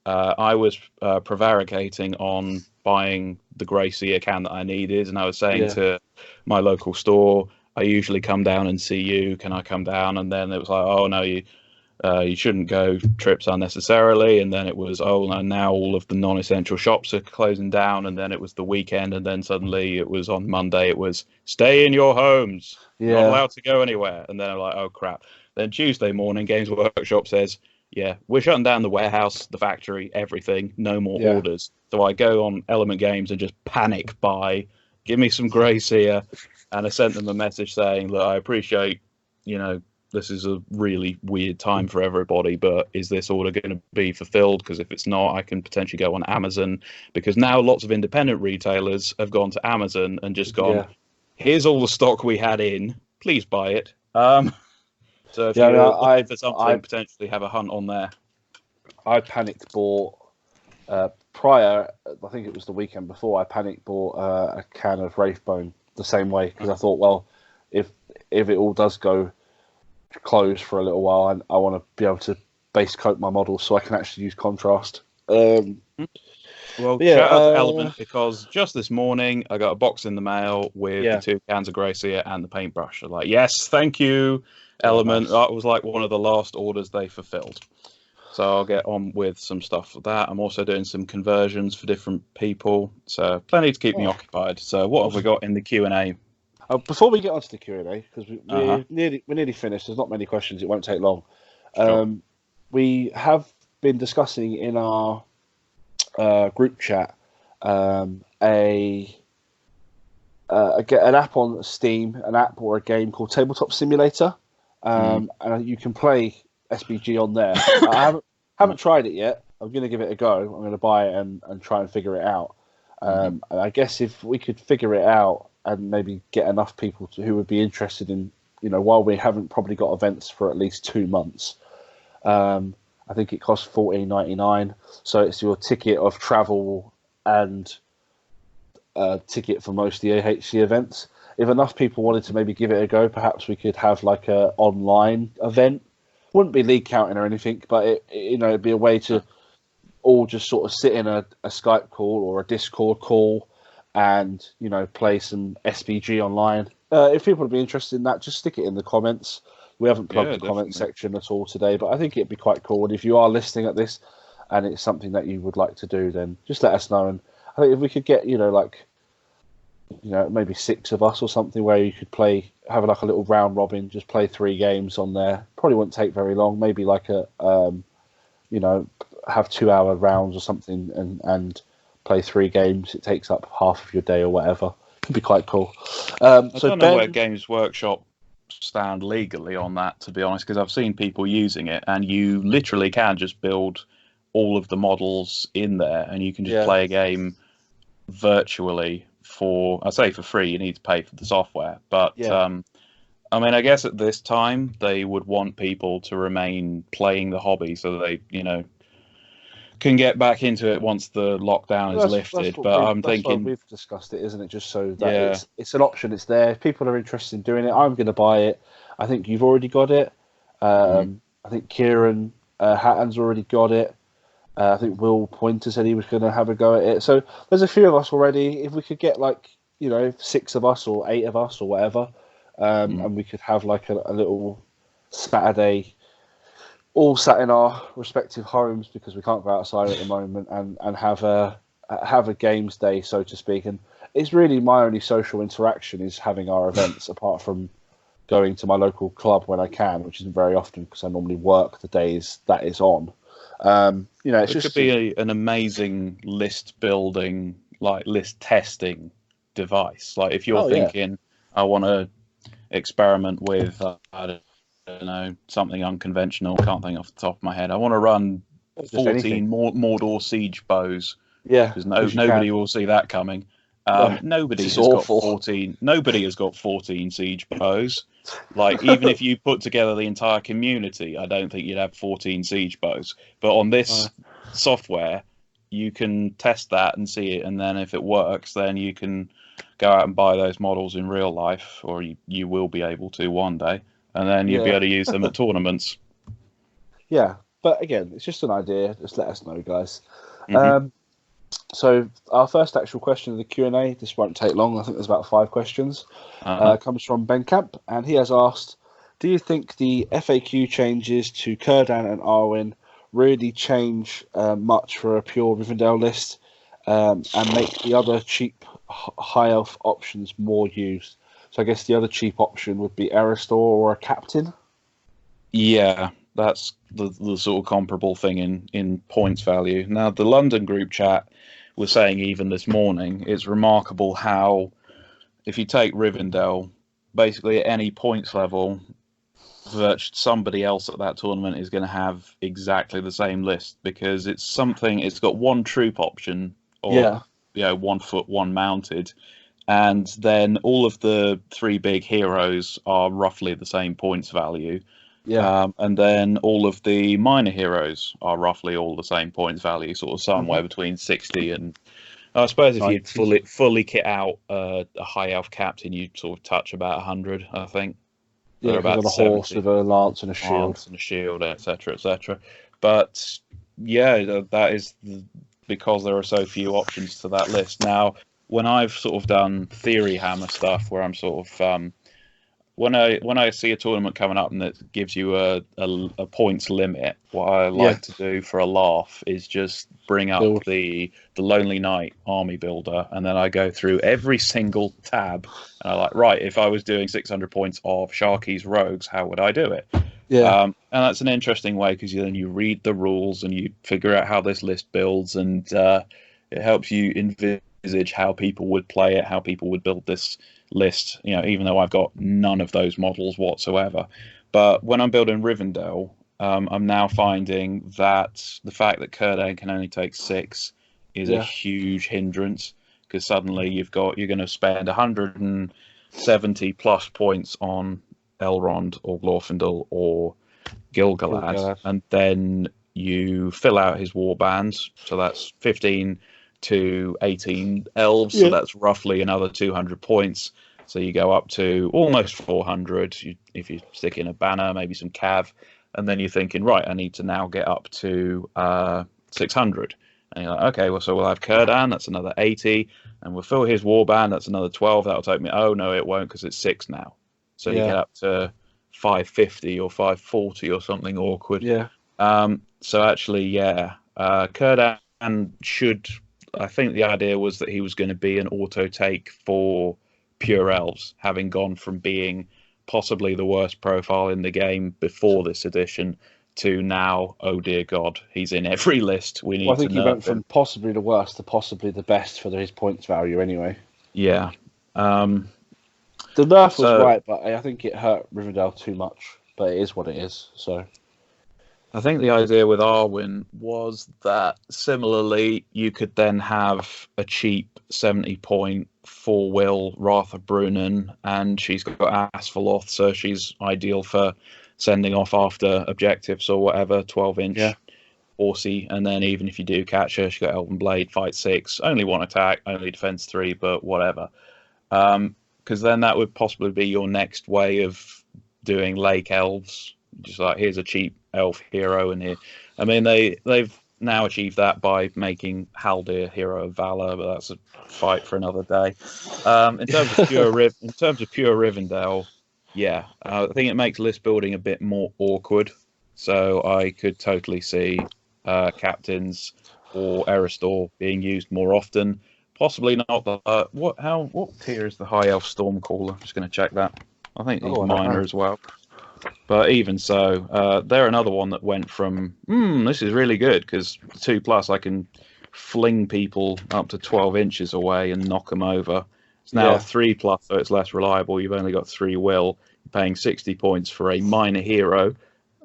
I was prevaricating on buying the Grey Seer can that I needed, and I was saying to my local store, I usually come down and see you. Can I come down? And then it was like, oh no, you shouldn't go trips unnecessarily. And then it was, oh, no, now all of the non-essential shops are closing down. And then it was the weekend. And then suddenly it was on Monday, it was stay in your homes. Not allowed to go anywhere. And then I'm like, oh, crap. Then Tuesday morning, Games Workshop says, yeah, we're shutting down the warehouse, the factory, everything. No more orders. So I go on Element Games and just panic buy. Give me some Grey Seer. And I sent them a message saying, look, I appreciate, this is a really weird time for everybody, but is this order going to be fulfilled? Because if it's not, I can potentially go on Amazon, because now lots of independent retailers have gone to Amazon and just gone, here's all the stock we had in. Please buy it. So if Yeah, you're no, looking for something, potentially have a hunt on there. I panicked bought prior. I think it was the weekend before. I panicked bought a can of Wraithbone the same way because I thought, well, if it all does go close for a little while, I want to be able to base coat my models so I can actually use contrast. Well, yeah, shout out to Element, because just this morning I got a box in the mail with Yeah. the 2 cans of Gracia and the paintbrush. I'm like, yes, thank you, Element. nice. That was like one of the last orders they fulfilled. So I'll get on with some stuff for that. I'm also doing some conversions for different people, so plenty to keep me occupied. So what have we got in the Q&A? Before we get onto the Q&A, because we're nearly finished, there's not many questions, it won't take long. Sure. We have been discussing in our group chat an app on Steam, an app or a game called Tabletop Simulator, and you can play SBG on there. I haven't tried it yet. I'm going to give it a go. I'm going to buy it and try and figure it out. And I guess if we could figure it out and maybe get enough people who would be interested in, while we haven't probably got events for at least 2 months, I think it costs $14.99. So it's your ticket of travel and ticket for most of the EAHC events. If enough people wanted to maybe give it a go, perhaps we could have like a online event. Wouldn't be league counting or anything, but it'd be a way to all just sort of sit in a Skype call or a Discord call and play some SBG online. If people would be interested in that, just stick it in the comments. We haven't plugged the comment section at all today, but I think it'd be quite cool. And if you are listening at this and it's something that you would like to do, then just let us know. And I think if we could get maybe 6 of us or something, where you could have like a little round robin, just play 3 games on there. Probably wouldn't take very long. Maybe like have 2-hour rounds or something and play 3 games. It takes up half of your day or whatever. Could be quite cool. I don't know where Games Workshop stand legally on that, to be honest, because I've seen people using it, and you literally can just build all of the models in there, and you can just play a game virtually for free. You need to pay for the software, but I guess at this time they would want people to remain playing the hobby so that they can get back into it once the lockdown is lifted. But I'm thinking we've discussed it, isn't it? Just so that it's an option. It's there. If people are interested in doing it, I'm going to buy it. I think you've already got it. I think Kieran Hatton's already got it. I think Will Pointer said he was going to have a go at it. So there's a few of us already. If we could get 6 of us or 8 of us or whatever, and we could have like a little Saturday, all sat in our respective homes because we can't go outside at the moment, and have a games day, so to speak. And it's really my only social interaction is having our events, apart from going to my local club when I can, which isn't very often because I normally work the days that is on. It could be an amazing list building, list testing device. Like if you're thinking, I want to experiment with, I don't know, something unconventional, can't think off the top of my head. I want to run 14 Mordor siege bows. Yeah, because nobody will see that coming. Nobody has got 14. Nobody has got 14 siege bows. Even if you put together the entire community, I don't think you'd have 14 siege bows. But on this software, you can test that and see it, and then if it works, then you can go out and buy those models in real life, or you will be able to one day, and then you'll be able to use them at tournaments. Yeah, but again, it's just an idea. Just let us know, guys. So our first actual question of the Q&A, this won't take long. I think there's about 5 questions. Comes from Ben Camp, and he has asked, do you think the FAQ changes to Kurdan and Arwen really change much for a pure Rivendell list, and make the other cheap high elf options more used? So I guess the other cheap option would be Eristor or a Captain. Yeah, that's the sort of comparable thing in points value. Now, the London group chat was saying even this morning, it's remarkable how if you take Rivendell, basically at any points level, somebody else at that tournament is going to have exactly the same list, because it's got one troop option, or 1 foot, 1 mounted, and then all of the three big heroes are roughly the same points value. Yeah. And then all of the minor heroes are roughly all the same points value, sort of somewhere between 60 and I suppose if you'd 90. fully kit out a high elf captain, you'd sort of touch about 100, I think. Yeah, They're because about on a horse 70, with a lance and a shield. lance and a shield, etc., etc. But yeah, that is because there are so few options to that list. Now, when I've sort of done theory hammer stuff, where I'm sort of when I see a tournament coming up and that gives you a points limit, what I like to do for a laugh is just bring up the Lonely Knight army builder, and then I go through every single tab, and I like, right, if I was doing 600 points of Sharky's rogues, how would I do it? Yeah. And that's an interesting way because then you read the rules and you figure out how this list builds, and it helps you envisage how people would play it, how people would build this list, even though I've got none of those models whatsoever. But when I'm building Rivendell, I'm now finding that the fact that Círdan can only take 6 is a huge hindrance, because suddenly you're going to spend 170 plus points on Elrond or Glorfindel or Gil-galad, and then you fill out his war bands, so that's 15 to 18 elves, so that's roughly another 200 points. So you go up to almost 400 if you stick in a banner, maybe some cav, and then you're thinking, right, I need to now get up to 600. And you're like, okay, well, so we'll have Círdan, that's another 80, and we'll fill his warband, that's another 12, that'll take me, oh no, it won't, because it's 6 now. So you get up to 550 or 540 or something awkward. Yeah. So actually, Círdan should, I think the idea was that he was going to be an auto take for pure elves, having gone from being possibly the worst profile in the game before this edition to now, oh dear God, he's in every list. We need I think to he went him. from possibly the worst to possibly the best for his points value anyway. Yeah. The nerf was right, but I think it hurt Rivendell too much. But it is what it is. So I think the idea with Arwen was that similarly you could then have a cheap 70-point 4-will Wrath of Brunnen, and she's got Asphalloth, so she's ideal for sending off after objectives or whatever, 12-inch horsey, and then even if you do catch her, she's got Elven Blade, fight 6, only 1 attack, only defense 3, but whatever. Because then that would possibly be your next way of doing Lake Elves. Just like, here's a cheap elf hero, and here, I mean, they've now achieved that by making Haldir Hero of Valor, but that's a fight for another day. In terms of pure Rivendell, I think it makes list building a bit more awkward. So I could totally see captains or Eristor being used more often. Possibly not the what tier is the High Elf Stormcaller? I'm just going to check that. I think he's minor as well. But even so, they're another one that went from, this is really good, because 2+, I can fling people up to 12 inches away and knock them over. It's now 3+, so it's less reliable. You've only got 3 will. You're paying 60 points for a minor hero,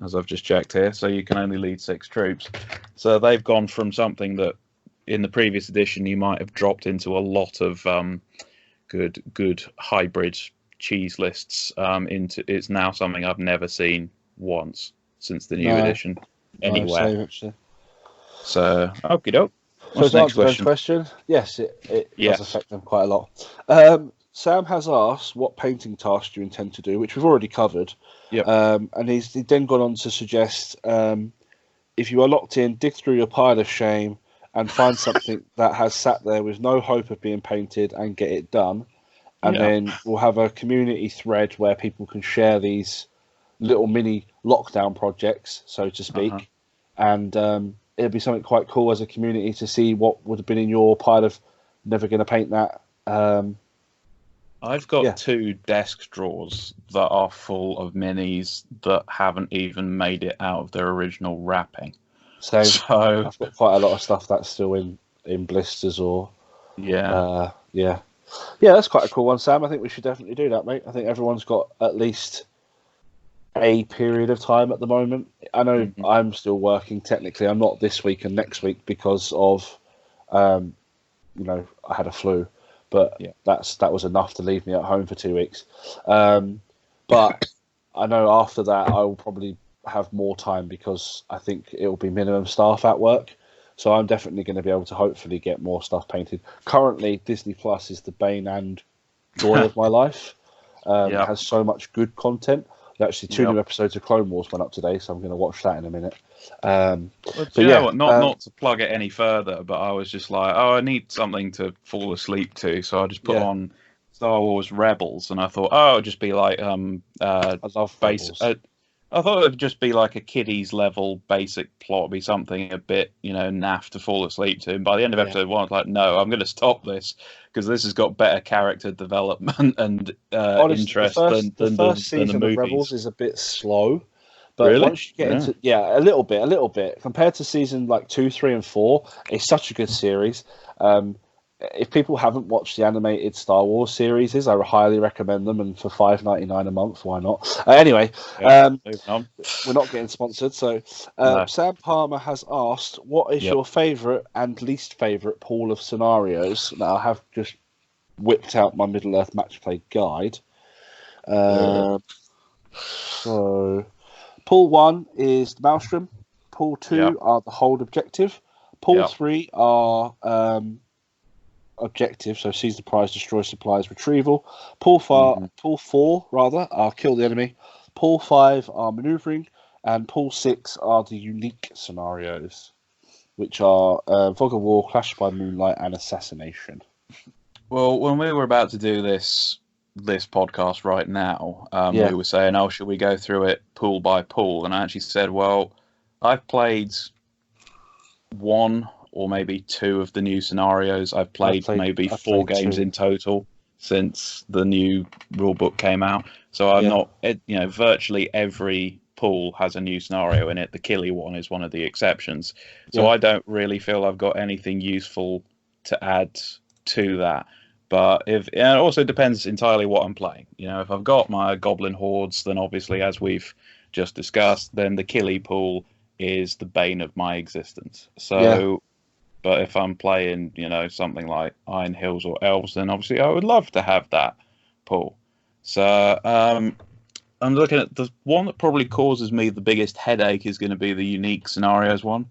as I've just checked here, so you can only lead 6 troops. So they've gone from something that in the previous edition you might have dropped into a lot of good hybrid cheese lists, into it's now something I've never seen once since the new edition anywhere. So okie doke. What's the next question? Yes, it does affect them quite a lot. Sam has asked what painting task do you intend to do, which we've already covered. And he's then gone on to suggest, if you are locked in, dig through your pile of shame and find something that has sat there with no hope of being painted and get it done. And then we'll have a community thread where people can share these little mini lockdown projects, so to speak. And it'll be something quite cool as a community to see what would have been in your pile of never going to paint that. I've got 2 desk drawers that are full of minis that haven't even made it out of their original wrapping. So I've got quite a lot of stuff that's still in blisters or... Yeah, that's quite a cool one, Sam. I think we should definitely do that, mate. I think everyone's got at least a period of time at the moment. I know I'm still working technically. I'm not this week and next week because of, I had a flu. but Yeah. that was enough to leave me at home for 2 weeks. But I know after that I will probably have more time because I think it will be minimum staff at work. So I'm definitely going to be able to hopefully get more stuff painted. Currently, Disney Plus is the bane and joy of my life. It has so much good content. Actually, 2 new episodes of Clone Wars went up today, so I'm going to watch that in a minute. But you know what? Not to plug it any further, but I was just like, I need something to fall asleep to, so I just put on Star Wars Rebels, and I thought, it'd just be like I love Rebels. I thought it'd just be like a kiddies level basic plot, be something a bit, naff to fall asleep to. And by the end of episode 1, I was like, no, I'm going to stop this because this has got better character development and Honestly, interest the than first the season movies. of Rebels is a bit slow, but Really? once you get into a little bit compared to season like 2, 3, and 4, it's such a good series. If people haven't watched the animated Star Wars series, I highly recommend them. And for $5.99 a month, why not? Anyway, we're not getting sponsored. So, Sam Palmer has asked, "What is your favourite and least favourite pool of scenarios?" Now, I have just whipped out my Middle Earth match play guide. So, pool 1 is the Maelstrom. Pool 2 are the hold objective. Pool 3 are objective, so seize the prize, destroy supplies, retrieval. Pool 4 are kill the enemy. Pool 5 are maneuvering, and Pool 6 are the unique scenarios, which are Fog of War, Clash by Moonlight, and Assassination. Well, when we were about to do this podcast right now, we were saying, should we go through it pool by pool? And I actually said, well, I've played 1 or maybe 2 of the new scenarios. I've played 4 games 2 in total since the new rulebook came out. So I'm not, virtually every pool has a new scenario in it. The Killy one is one of the exceptions. So I don't really feel I've got anything useful to add to that. But it also depends entirely what I'm playing. If I've got my Goblin Hordes, then obviously, as we've just discussed, then the Killy pool is the bane of my existence. So, but if I'm playing, something like Iron Hills or Elves, then obviously I would love to have that pool. So I'm looking at the one that probably causes me the biggest headache is going to be the unique scenarios one,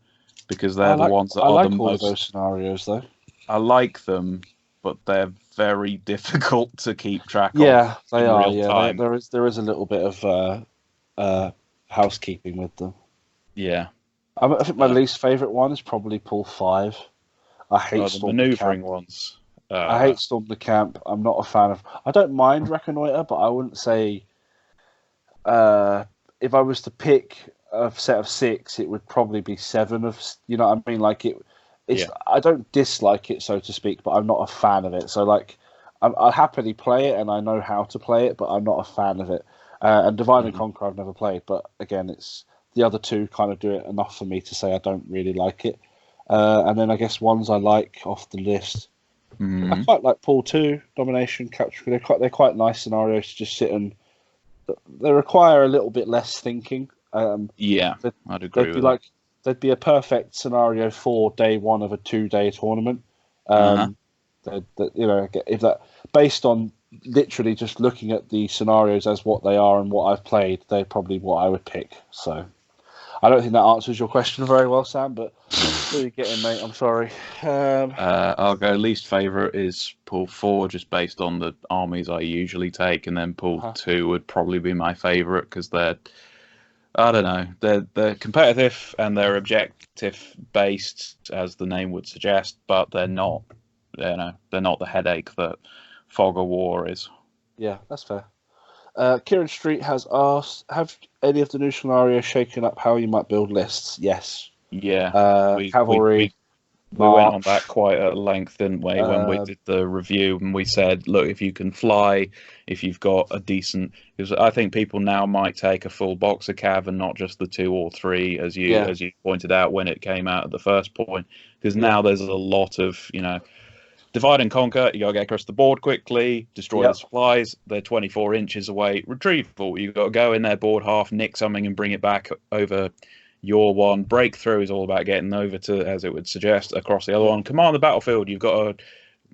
because they're the ones that are the most. I like all of those scenarios, though. I like them, but they're very difficult to keep track of. Yeah, they are. Real time. There is a little bit of housekeeping with them. Yeah. I think my least favourite one is probably Pool 5. I hate the maneuvering ones. I hate Storm the Camp. I'm not a fan of. I don't mind Reconnoiter, but I wouldn't say. If I was to pick a set of 6, it would probably be 7 of. You know what I mean? Like it. It's. Yeah. I don't dislike it, so to speak, but I'm not a fan of it. So like, I'll happily play it, and I know how to play it, but I'm not a fan of it. And Divide and Conquer, I've never played, but again, it's. The other 2 kind of do it enough for me to say I don't really like it. And then I guess ones I like off the list. I quite like Pool 2, Domination, Capture. They're quite nice scenarios to just sit and. They require a little bit less thinking. I'd agree with that. They'd be a perfect scenario for day 1 of a 2-day tournament. If that based on literally just looking at the scenarios as what they are and what I've played, they're probably what I would pick. So. I don't think that answers your question very well, Sam, but who are you getting, mate? I'm sorry. I'll go least favourite is Pool 4, just based on the armies I usually take, and then Pool 2 would probably be my favourite because they're competitive and they're objective based, as the name would suggest, but they're not, they're not the headache that Fog of War is. Yeah, that's fair. Kieran Street has asked, have any of the new scenarios shaken up how you might build lists? Yes. Yeah. Cavalry. We went on that quite at length, didn't we, when we did the review, and we said, look, if you can fly, if you've got a decent... Because I think people now might take a full box of cav and not just the 2 or 3, as you pointed out when it came out at the first point. Because now there's a lot of, divide and conquer, you got to get across the board quickly, destroy the supplies, they're 24 inches away. Retrieval, you got to go in there, board half, nick something and bring it back over your one. Breakthrough is all about getting over to, as it would suggest, across the other one. Command the battlefield, you've got to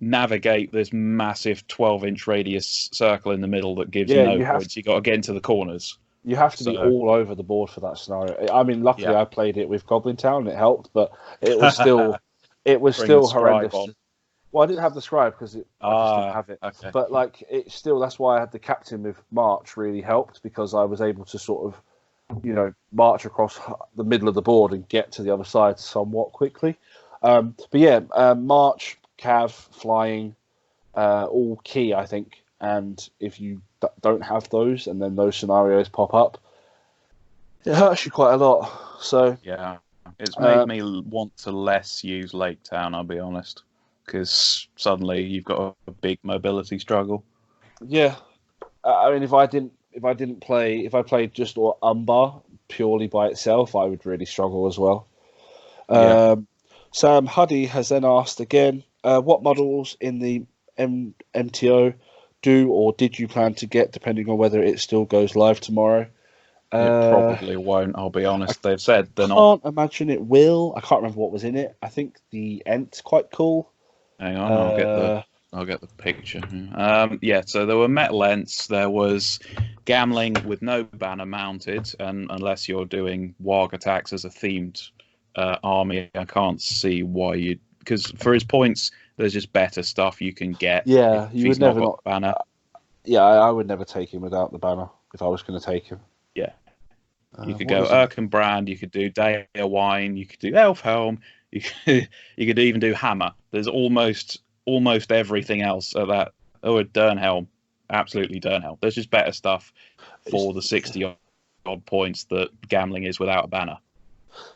navigate this massive 12-inch radius circle in the middle that gives Yeah, you no points. You got to get into the corners. You have to be all over the board for that scenario. I mean, luckily I played it with Goblin Town and it helped, but it was still horrendous. Well, I didn't have the scribe because I just didn't have it. Okay. But like, it's still, that's why I had the captain with March really helped, because I was able to sort of, march across the middle of the board and get to the other side somewhat quickly. But yeah, March, Cav, flying, all key, I think. And if you don't have those, and then those scenarios pop up, it hurts you quite a lot. So yeah, it's made me want to less use Lake Town, I'll be honest, because suddenly you've got a big mobility struggle. Yeah, I mean, if I played just Umbar purely by itself, I would really struggle as well. Sam Huddy has then asked again, what models in the MTO do or did you plan to get, depending on whether it still goes live tomorrow? It probably won't, I'll be honest. They've said they're not. I can't imagine it will. I can't remember what was in it. I think the Ent's quite cool. Hang on, I'll get the picture. So there were metal Ents. There was Gamling with no banner mounted, and unless you're doing Warg attacks as a themed army, I can't see why you. Because for his points, there's just better stuff you can get. Yeah, you would never got banner. I would never take him without the banner if I was going to take him. Yeah, you could go Erkenbrand. You could do Day of Wine. You could do Elfhelm. You could even do Hammer. There's almost everything else at that. Oh, Dernhelm, absolutely Dernhelm. There's just better stuff for the 60 odd points that Gamling is without a banner.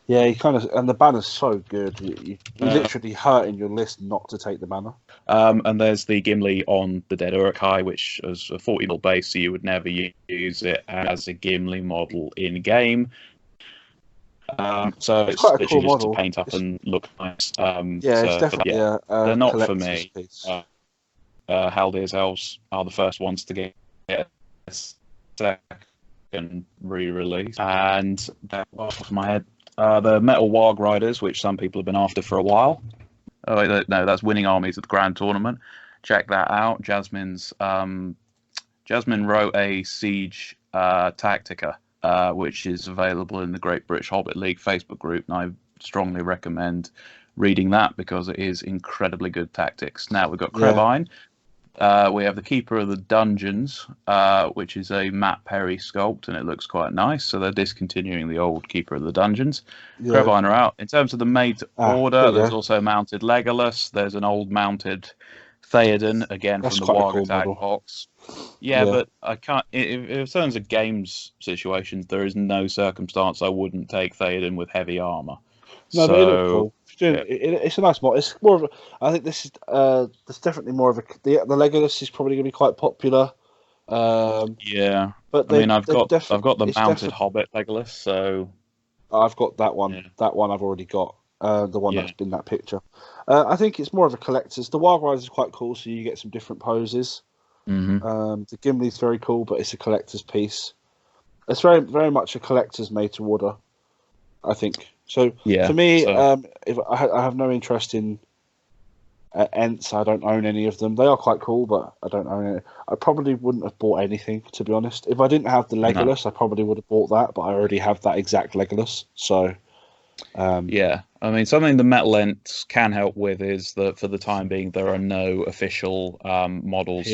Yeah, and the banner's so good. You literally hurt in your list not to take the banner. And there's the Gimli on the Dead Uruk-hai, which is a 40 mil base, so you would never use it as a Gimli model in game. So it's literally cool just model to paint up and look nice. It's definitely they're not for me. Haldir's Elves are the first ones to get a second re-release, and off my head. The Metal Warg Riders, which some people have been after for a while. Oh, wait, no, that's winning armies at the Grand Tournament. Check that out. Jasmine wrote a Siege Tactica, which is available in the Great British Hobbit League Facebook group, and I strongly recommend reading that because it is incredibly good tactics. Now we've got Krebine. We have the Keeper of the Dungeons, which is a Matt Perry sculpt, and it looks quite nice. So they're discontinuing the old Keeper of the Dungeons. Yeah. Krebine are out. In terms of the made order, there's also mounted Legolas. There's an old mounted Theoden, again from the Warg Attack box. Yeah, but I can't. In terms of games situations, there is no circumstance I wouldn't take Theoden with heavy armor. No, but it looks cool. It's a nice mod. It's more of a. I think this is. There's definitely more of a. The Legolas is probably going to be quite popular. Yeah, but I've got the mounted Hobbit Legolas, so I've got that one. Yeah. That one I've already got. The one that's been that picture. I think it's more of a collector's. The Warg Riders is quite cool, so you get some different poses. Mm-hmm. The Gimli's very cool, but it's a collector's piece. It's very, very much a collector's made to order, I think. So for me, if I have no interest in Ents, I don't own any of them. They are quite cool, but I don't own it. I probably wouldn't have bought anything, to be honest. If I didn't have the Legolas, I probably would have bought that, but I already have that exact Legolas. So something the Metal Ents can help with is that for the time being, there are no official models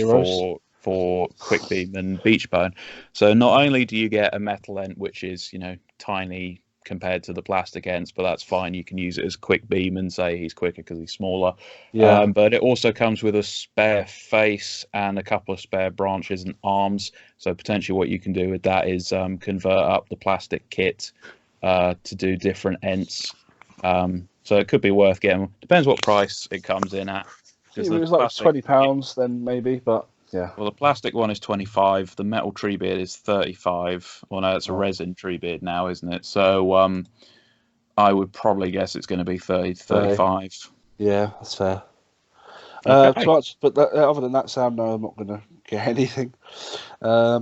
for Quickbeam and Beachbone. So not only do you get a Metal Ent, which is tiny compared to the plastic Ents, but that's fine. You can use it as quick beam and say he's quicker because he's smaller. Yeah. But it also comes with a spare face and a couple of spare branches and arms. So potentially what you can do with that is convert up the plastic kit to do different Ents. So it could be worth getting. Depends what price it comes in at. If it was like £20, then maybe, but yeah. Well, the plastic one is 25. The metal Treebeard is 35. Well, no, it's a resin Treebeard now, isn't it? So I would probably guess it's going to be 30 to 35. Yeah, that's fair. Okay. Other than that, Sam, no, I'm not going to get anything. I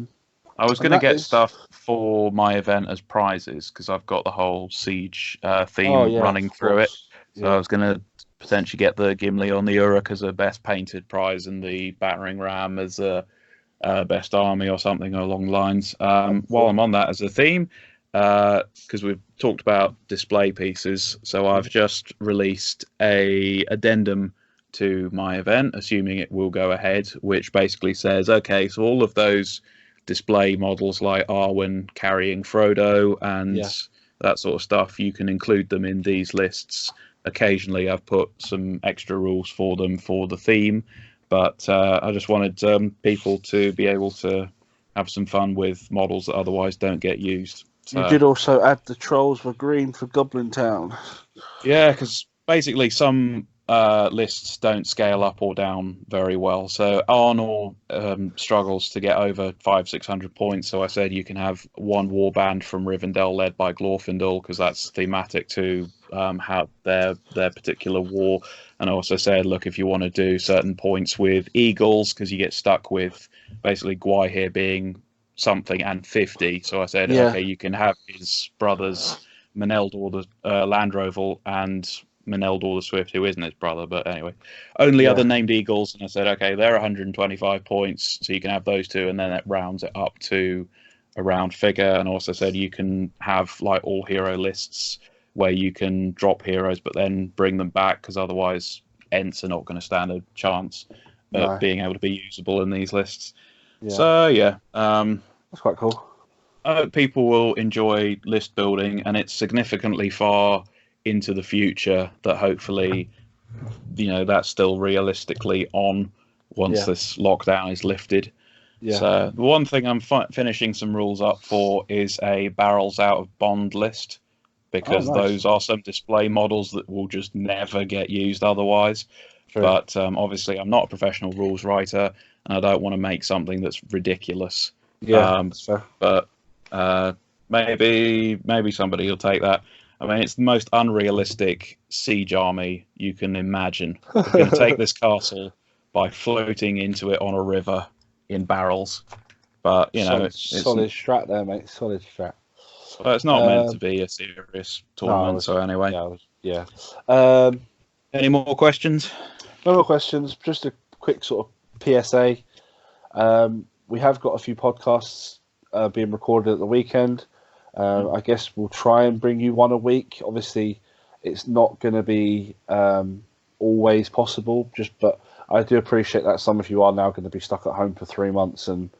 was going to get stuff for my event as prizes because I've got the whole Siege theme running through it. So I was going to potentially get the Gimli on the Uruk as a best painted prize and the battering ram as a best army or something along the lines. While I'm on that as a theme, because we've talked about display pieces, so I've just released a addendum to my event, assuming it will go ahead, which basically says, okay, so all of those display models like Arwen carrying Frodo and that sort of stuff, you can include them in these lists. Occasionally I've put some extra rules for them for the theme, but I just wanted people to be able to have some fun with models that otherwise don't get used. So, you did also add the trolls were green for Goblin Town. Yeah, because basically some lists don't scale up or down very well. So Arnor struggles to get over 500-600 points. So I said you can have one warband from Rivendell led by Glorfindel because that's thematic to how their particular war. And I also said, look, if you want to do certain points with eagles, because you get stuck with basically Gwaihir being something and 50. So I said, okay, you can have his brothers Meneldor the Landroval and Meneldor the Swift, who isn't his brother, but anyway, only other named eagles. And I said, okay, they're 125 points, so you can have those two, and then it rounds it up to a round figure. And also said you can have like all hero lists where you can drop heroes but then bring them back, because otherwise Ents are not going to stand a chance of being able to be usable in these lists. So that's quite cool. I hope people will enjoy list building, and it's significantly far into the future that hopefully, that's still realistically on once this lockdown is lifted. So the one thing I'm finishing some rules up for is a barrels out of bond list, because those are some display models that will just never get used otherwise. True. But obviously I'm not a professional rules writer, and I don't want to make something that's ridiculous. That's fair. But maybe somebody will take that. I mean, it's the most unrealistic siege army you can imagine. We're going to take this castle by floating into it on a river in barrels. But, it's solid strat there, mate. Solid strat. Well, it's not meant to be a serious tournament, so anyway. Any more questions? No more questions. Just a quick sort of PSA. We have got a few podcasts being recorded at the weekend. I guess we'll try and bring you one a week. Obviously, it's not going to be always possible. But I do appreciate that some of you are now going to be stuck at home for 3 months, and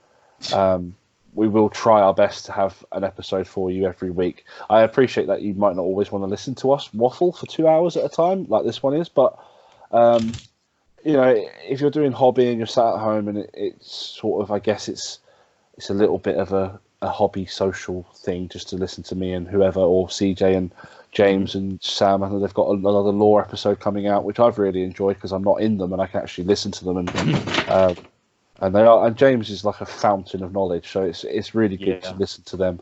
we will try our best to have an episode for you every week. I appreciate that you might not always want to listen to us waffle for 2 hours at a time, like this one is. But if you're doing hobby and you're sat at home, and it's sort of, I guess it's a little bit of a hobby social thing just to listen to me and whoever, or CJ and James and Sam. I know they've got another lore episode coming out, which I've really enjoyed because I'm not in them and I can actually listen to them. And they are. And James is like a fountain of knowledge, so it's really good to listen to them.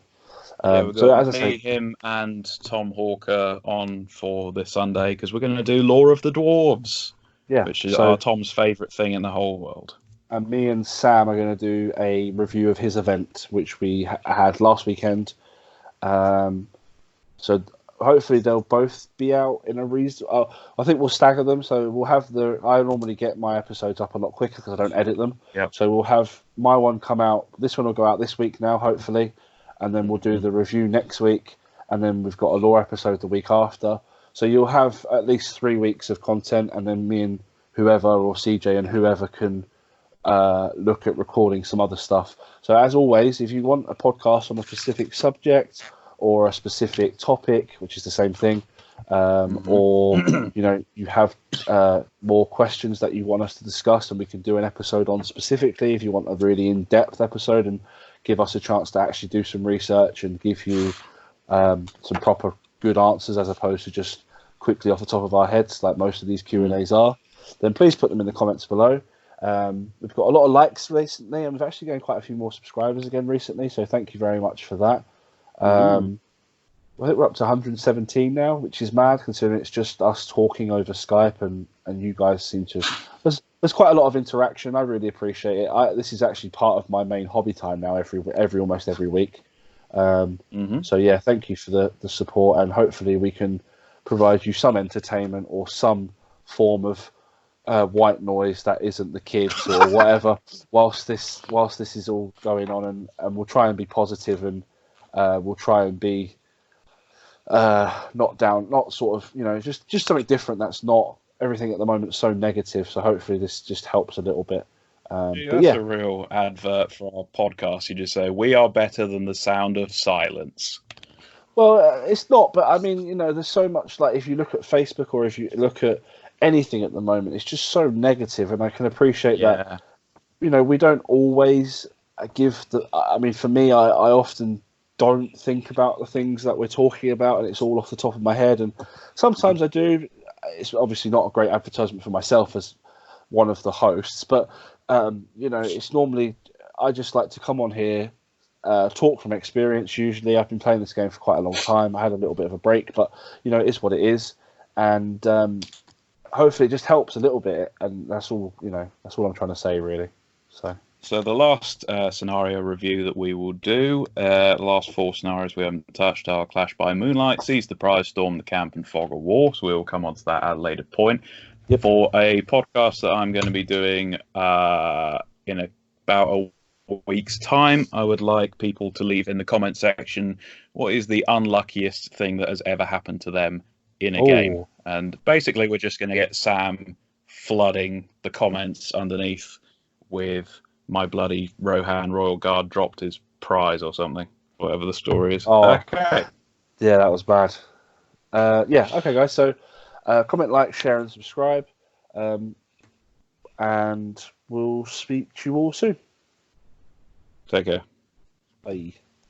We've got him and Tom Hawker on for this Sunday because we're going to do Lore of the Dwarves, which is Tom's favourite thing in the whole world. And me and Sam are going to do a review of his event, which we had last weekend. So hopefully they'll both be out in a reason. I think we'll stagger them. So we'll have I normally get my episodes up a lot quicker because I don't edit them. Yep. So we'll have my one come out. This one will go out this week now, hopefully. And then we'll do the review next week. And then we've got a lore episode the week after. So you'll have at least 3 weeks of content. And then me and whoever, or CJ and whoever, can look at recording some other stuff. So as always, if you want a podcast on a specific subject or a specific topic, which is the same thing, or you have more questions that you want us to discuss, and we can do an episode on specifically, if you want a really in-depth episode and give us a chance to actually do some research and give you some proper good answers as opposed to just quickly off the top of our heads like most of these Q&As are, then please put them in the comments below. We've got a lot of likes recently, and we've actually gained quite a few more subscribers again recently, so thank you very much for that. I think we're up to 117 now, which is mad considering it's just us talking over Skype, and you guys seem to... There's quite a lot of interaction. I really appreciate it. This is actually part of my main hobby time now, almost every week. So yeah, thank you for the support, and hopefully we can provide you some entertainment or some form of white noise that isn't the kids or whatever. whilst this is all going on, and we'll try and be positive, and we'll try and be not sort of, just something different. That's not everything at the moment so negative. So hopefully this just helps a little bit. But That's a real advert for our podcast. You just say, we are better than the sound of silence. Well, it's not, but I mean, there's so much, like, if you look at Facebook or if you look at anything at the moment, it's just so negative, and I can appreciate that. We don't always give I mean, for me, I often don't think about the things that we're talking about, and it's all off the top of my head, and sometimes I do. It's obviously not a great advertisement for myself as one of the hosts, but it's normally, I just like to come on here, talk from experience. Usually I've been playing this game for quite a long time. I had a little bit of a break, but it is what it is, and hopefully it just helps a little bit, and that's all I'm trying to say, really. So the last scenario review that we will do, the last 4 scenarios we haven't touched are Clash by Moonlight, Seize the Prize, Storm the Camp, and Fog of War. So we'll come on to that at a later point. Yep. For a podcast that I'm going to be doing in about a week's time, I would like people to leave in the comment section what is the unluckiest thing that has ever happened to them in a game. And basically we're just going to get Sam flooding the comments underneath with my bloody Rohan Royal Guard dropped his prize or something, whatever the story is. Okay. Yeah, that was bad. Okay, guys. So comment, like, share, and subscribe. And we'll speak to you all soon. Take care. Bye.